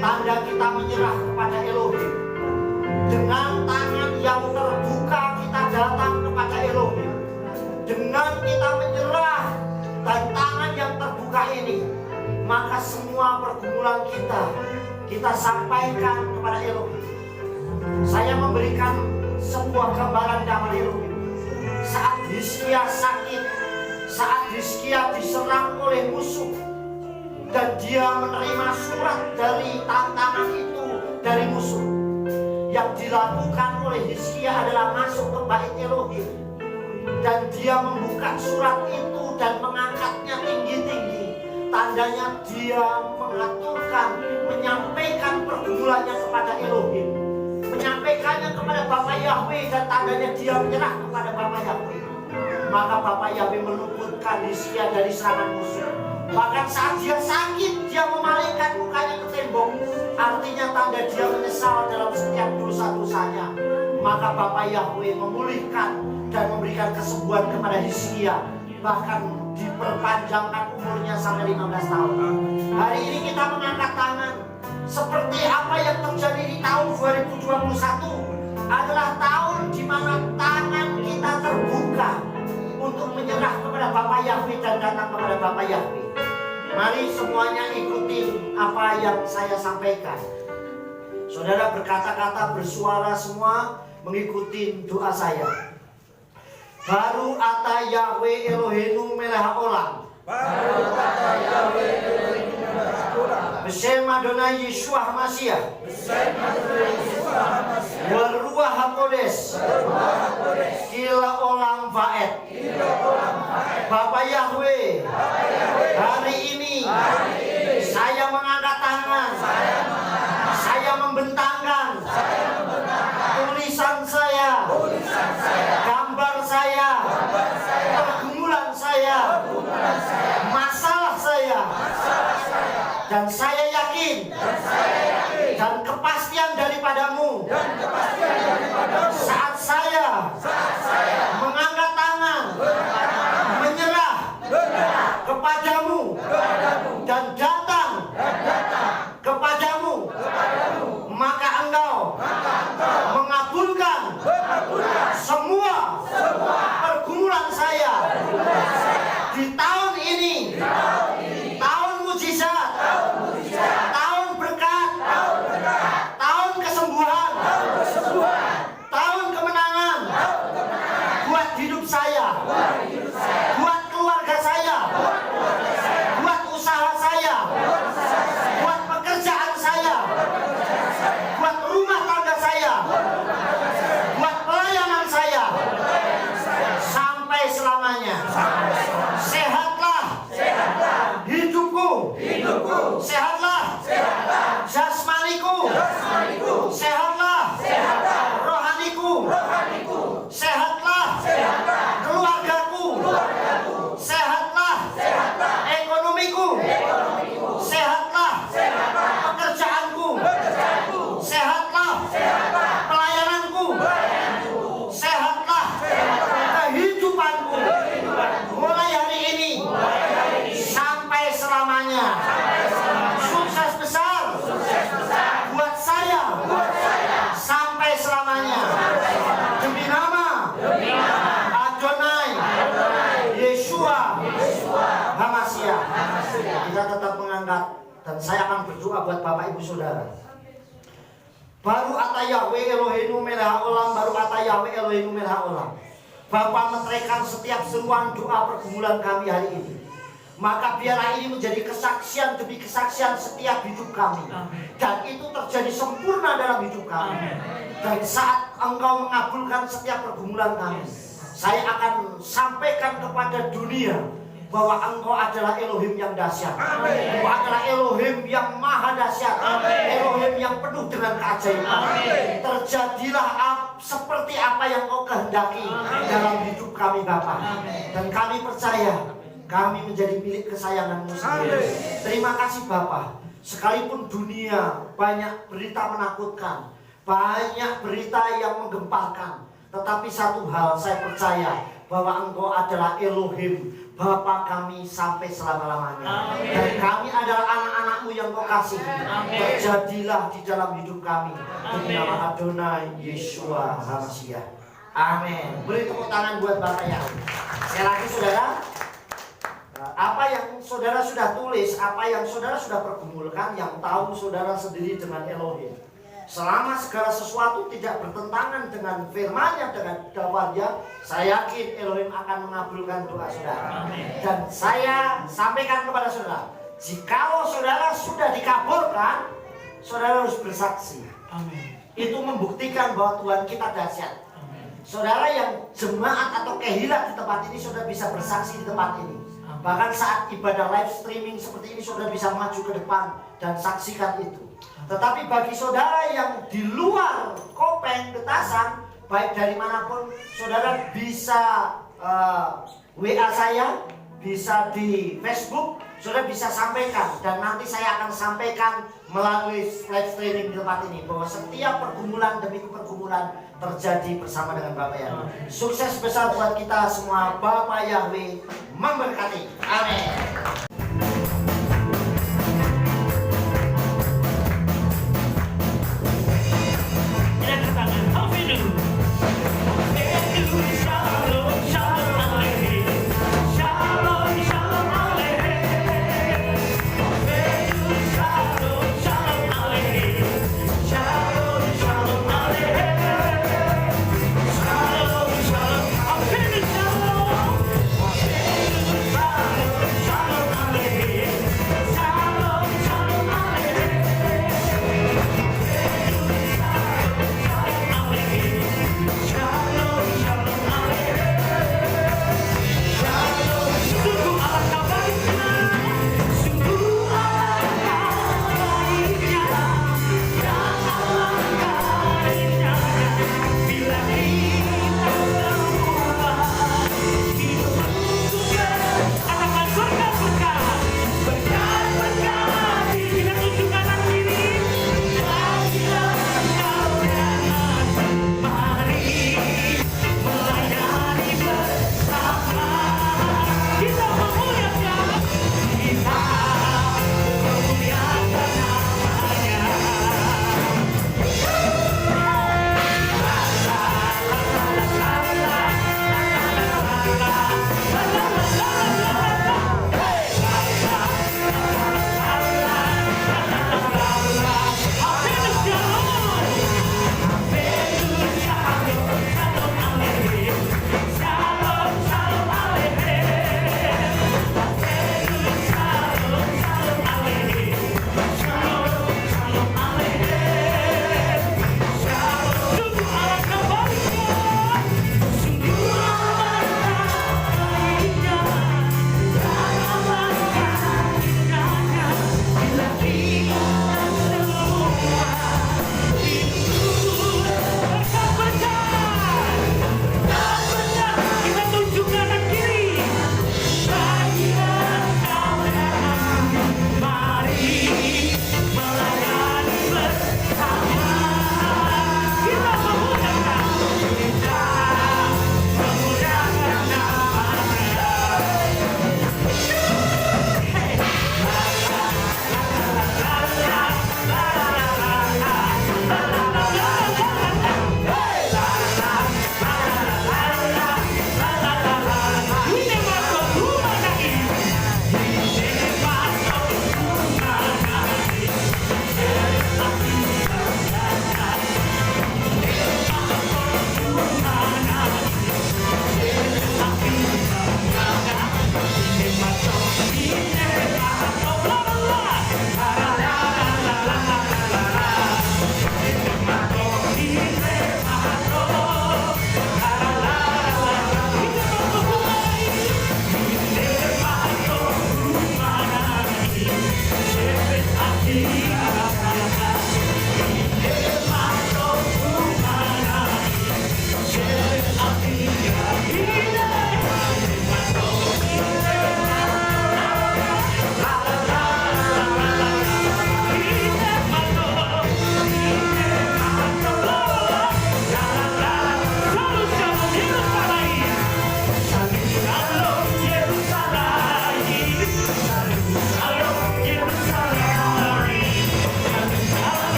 [SPEAKER 1] Tanda kita menyerah kepada Elohim. Dengan tangan yang terbuka kita datang kepada Elohim. Dengan kita menyerah dan tangan yang terbuka ini, maka semua pergumulan kita sampaikan kepada Elohim. Saya memberikan sebuah gambaran dari Elohim. Saat Hizkia sakit, saat Hizkia diserang oleh musuh, dan dia menerima surat dari tantangan itu dari musuh, yang dilakukan oleh Hizkia adalah masuk ke bait Elohim, dan dia membuka surat itu dan mengangkatnya tinggi-tinggi. Tandanya dia mengaturkan, menyampaikan pergumulannya kepada Elohim, menyampaikannya kepada Bapa Yahweh, dan tandanya dia menyerah kepada Bapa Yahweh. Maka Bapa Yahweh meluputkan Hizkia dari serangan musuh. Bahkan saat dia sakit, dia memalingkan mukanya ke tembok. Artinya tanda dia menyesal dalam setiap dosa-dosanya. Maka Bapa Yahweh memulihkan dan memberikan kesembuhan kepada Hizkia. Bahkan diperpanjangkan umurnya sampai 15 tahun. Hari ini kita mengangkat tangan. Seperti apa yang terjadi di tahun 2021 adalah tahun di mana tangan kita terbuka untuk menyerah kepada Bapa Yahweh dan datang kepada Bapa Yahweh. Mari semuanya ikuti apa yang saya sampaikan. Saudara berkata-kata, bersuara semua mengikuti doa saya. Baru ata Yahweh Eloheinu melech haolam.
[SPEAKER 3] Baru ata Yahweh Eloheinu melech haolam.
[SPEAKER 1] B'Shem Adonai Yeshua HaMashiach.
[SPEAKER 3] B'Shem Adonai Yeshua HaMashiach.
[SPEAKER 1] Waruach HaKodesh.
[SPEAKER 3] Waruach HaKodesh.
[SPEAKER 1] Kila olam va'et.
[SPEAKER 3] Kila olam va'et.
[SPEAKER 1] Bapa Yahweh.
[SPEAKER 3] Bapa Yahweh.
[SPEAKER 1] Hari ini saya mengangkat tangan. Saya membentangkan. Tulisan saya. Gambar saya. Pergumulan saya. Masalah saya. Dan saya yakin. Dan kepastian daripadamu. Saat saya mengangkat tangan, menyerah kepadamu dan datang kepadamu, maka engkau mengabulkan semua pergumulan saya di tahun ini. Tahun mujizat, tahun berkat, tahun kesembuhan, tahun kemenangan buat hidup saya, buat keluarga saya, buat usaha saya, buat pekerjaan saya, buat rumah tangga saya, buat pelayanan saya, sampai selamanya. Sehatlah hidupku, sehatlah jasmaniku, sehatlah rohaniku, sehatlah keluargaku, sehatlah ekonomiku, sehatlah pekerjaanku, sehatlah pelayananku, sehatlah kehidupanku mulai hari ini sampai selamanya. Sukses besar buat saya sampai selamanya. Demi nama Adonai Yeshua HaMashiach. Kita tetap mengangkat dan saya akan berdoa buat Bapak Ibu Saudara. Baru ata Yahweh Eloheinu melech haolam. Baru ata Yahweh Eloheinu melech haolam. Bapa meteraikan setiap seruan doa pergumulan kami hari ini. Maka biarlah ini menjadi kesaksian demi kesaksian setiap hidup kami. Dan itu terjadi sempurna dalam hidup kami. Dan saat Engkau mengabulkan setiap pergumulan kami, saya akan sampaikan kepada dunia bahwa Engkau adalah Elohim yang dahsyat. Engkau adalah Elohim yang maha dahsyat. Elohim yang penuh dengan keajaiban. Terjadilah seperti apa yang Engkau kehendaki dalam hidup kami Bapa. Dan kami percaya kami menjadi milik kesayangan-Mu sendiri. Terima kasih Bapa. Sekalipun dunia banyak berita menakutkan, banyak berita yang menggemparkan, tetapi satu hal saya percaya bahwa Engkau adalah Elohim, Bapa kami sampai selama-lamanya.
[SPEAKER 2] Amin.
[SPEAKER 1] Dan kami adalah anak-anak-Mu yang Kau kasihi.
[SPEAKER 2] Amin.
[SPEAKER 1] Terjadilah di dalam hidup kami. Demi
[SPEAKER 2] Amin.
[SPEAKER 1] nama Adonai Yeshua HaMashiach. Amin. Beri tepuk tangan buat Bapak ya. Sekali lagi saudara, apa yang saudara sudah tulis, apa yang saudara sudah pergumulkan, yang tahu saudara sendiri dengan Elohim. Selama segala sesuatu tidak bertentangan dengan firman-Nya, dengan dakwahnya, saya yakin Elohim akan mengabulkan doa saudara.
[SPEAKER 2] Amin.
[SPEAKER 1] Dan saya sampaikan kepada saudara, jikalau saudara sudah dikabulkan, saudara harus bersaksi.
[SPEAKER 2] Amin.
[SPEAKER 1] Itu membuktikan bahwa Tuhan kita dahsyat.
[SPEAKER 2] Amin.
[SPEAKER 1] Saudara yang jemaat atau kehilat di tempat ini, saudara bisa bersaksi di tempat ini. Bahkan saat ibadah live streaming seperti ini, saudara bisa maju ke depan dan saksikan itu. Tetapi bagi saudara yang di luar Kopeng, Getasan, baik dari manapun, saudara bisa WA saya, bisa di Facebook, saudara bisa sampaikan. Dan nanti saya akan sampaikan melalui live streaming di tempat ini, bahwa setiap pergumulan demi pergumulan terjadi bersama dengan Bapak Yahweh. Sukses besar buat kita semua. Bapak Yahweh memberkati. Amin.
[SPEAKER 2] Shalom,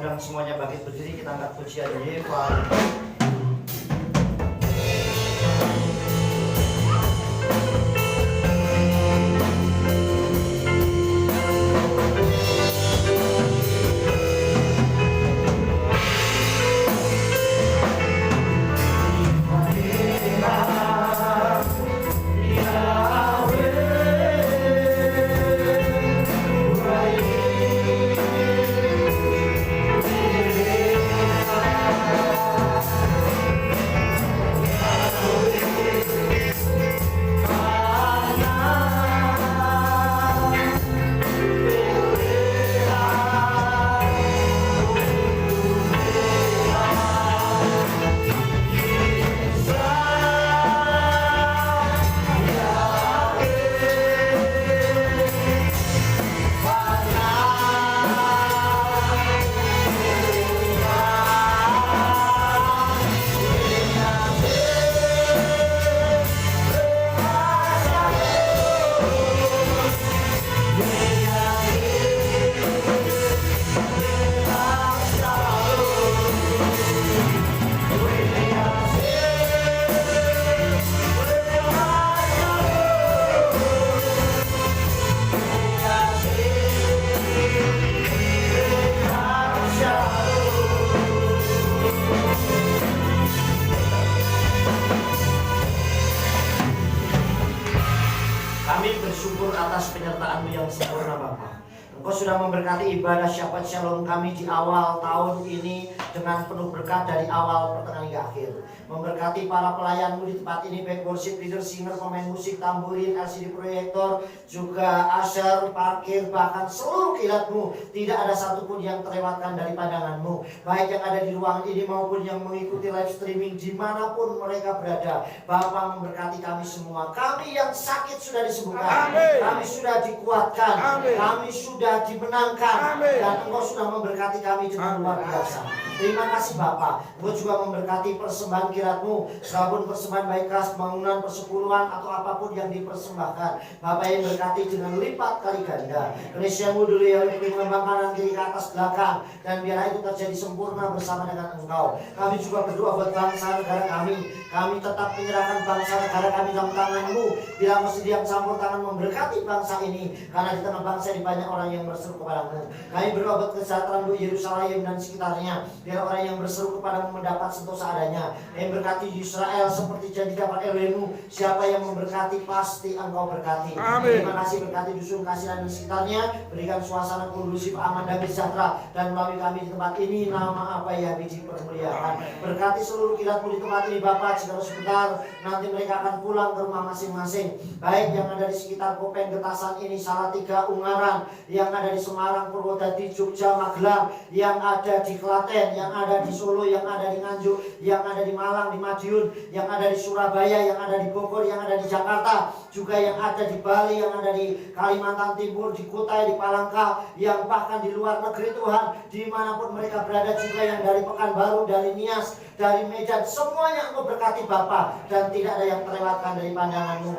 [SPEAKER 1] undang semuanya bangkit berdiri, kita angkat pujian Yesus. Atas penyertaan-Mu yang sempurna Bapa. Engkau sudah memberkati ibadah Shabbat Shalom kami di awal tahun ini dengan penuh berkat dari awal pertengahan hingga akhir. Memberkati para pelayan-Mu di tempat ini, baik worship leader, singer, pemain musik, tamburin, LCD proyektor, juga usher, parkir, bahkan seluruh kilat-Mu. Tidak ada satupun yang terlewatkan dari pandangan-Mu, baik yang ada di ruangan ini maupun yang mengikuti live streaming dimanapun mereka berada. Bapa, memberkati kami semua. Kami yang sakit sudah disembuhkan.
[SPEAKER 3] Amin.
[SPEAKER 1] Kami sudah dikuatkan.
[SPEAKER 3] Amin.
[SPEAKER 1] Kami sudah dimenangkan.
[SPEAKER 3] Amin.
[SPEAKER 1] Dan Engkau sudah memberkati kami dengan luar biasa. Terima kasih Bapa. Engkau juga memberkati persembahan kirat-Mu, sekalipun persembahan baik keras, pembangunan, persepuluhan atau apapun yang dipersembahkan. Bapa yang berkati dengan lipat kali ganda. Keniscayaan-Mu dulu yang mengembang kanan kiri ke atas belakang, dan biarlah itu terjadi sempurna bersama dengan Engkau. Kami juga berdoa buat bangsa negara kami. Kami tetap menyerahkan bangsa negara kami dalam tangan-Mu. Bila Engkau sendiri yang campur tangan memberkati bangsa ini, karena di tengah bangsa ini banyak orang yang berseru kepadamu. Kami berdoa buat kesejahteraan untuk Yerusalem dan sekitarnya. Biar orang yang berseru kepadamu mendapat sentuh seadanya. Yang berkati Israel seperti janji dapat Elohim-Mu. Siapa yang memberkati pasti Engkau berkati.
[SPEAKER 3] Amin.
[SPEAKER 1] Terima kasih berkati dusun Kasihan dan sekitarnya. Berikan suasana kondusif, aman, damai, sejahtera. Dan melalui kami di tempat ini, nama apa yang dipermuliakan. Berkati seluruh kilat-Mu di tempat ini Bapak. Jika sebentar nanti mereka akan pulang ke rumah masing-masing. Baik yang ada di sekitar Kopeng, Getasan ini, Salatiga, Ungaran, yang ada di Semarang, Purwodadi, Jogja, Magelang, yang ada di Klaten, yang ada di Solo, yang ada di Nganjuk, yang ada di Malang, di Madiun, yang ada di Surabaya, yang ada di Bogor, yang ada di Jakarta, juga yang ada di Bali, yang ada di Kalimantan Timur, di Kutai, di Palangka, yang bahkan di luar negeri Tuhan, dimanapun mereka berada, juga yang dari Pekanbaru, dari Nias, dari Medan, semuanya Engkau berkati Bapa, dan tidak ada yang terlewatkan dari pandangan-Mu.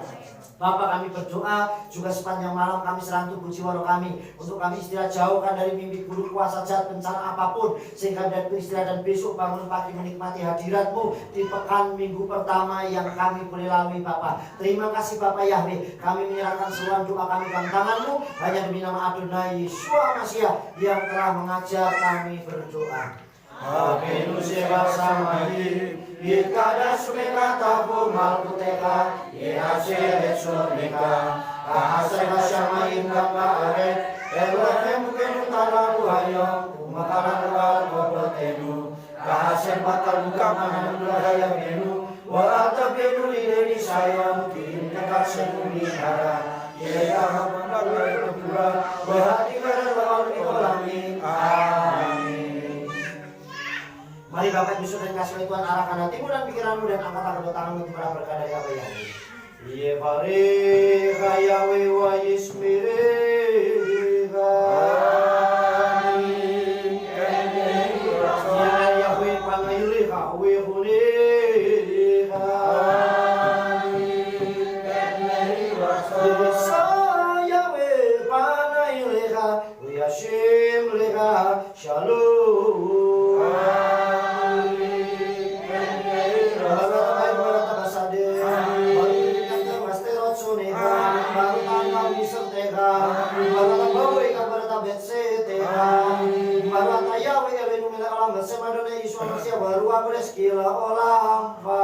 [SPEAKER 1] Bapa, kami berdoa juga sepanjang malam kami serang tubuh jiwa roh kami, untuk kami istirahat jauhkan dari mimpi buruk, kuasa jahat, bencana apapun, sehingga dari istirahat dan besok bangun pagi menikmati hadirat-Mu di pekan minggu pertama yang kami boleh lalui Bapa. Terima kasih Bapa Yahweh, kami menyerahkan seluruh doa kami dalam tangan-Mu, hanya demi nama Adonai Yeshua Mashiach yang telah mengajar kami berdoa. Amin. Samadi Ikada sumeka tabu malkuteka Iasere sumeka Kahasera syama ingkapa aret Elohim mungkin utara buhayo Umakaran luar bobotenu Kahasen batal buka manan daya benu Wata benu ide di sayang Kim kekasih bumi hara Ia hamanda kaya kepura Berhati kaya lawan ikolami Amin. Mari Bapak Yesus dan kasih Tuhan arahkan hatimu dan pikiranmu dan angkat kedua tanganmu untuk berkat dari apa yang Ye pare Yahweh wa yismire Amin. Ya Yahweh panayuri we hune Amin. Yahweh panayuri we Hashem leha Shalom. Baru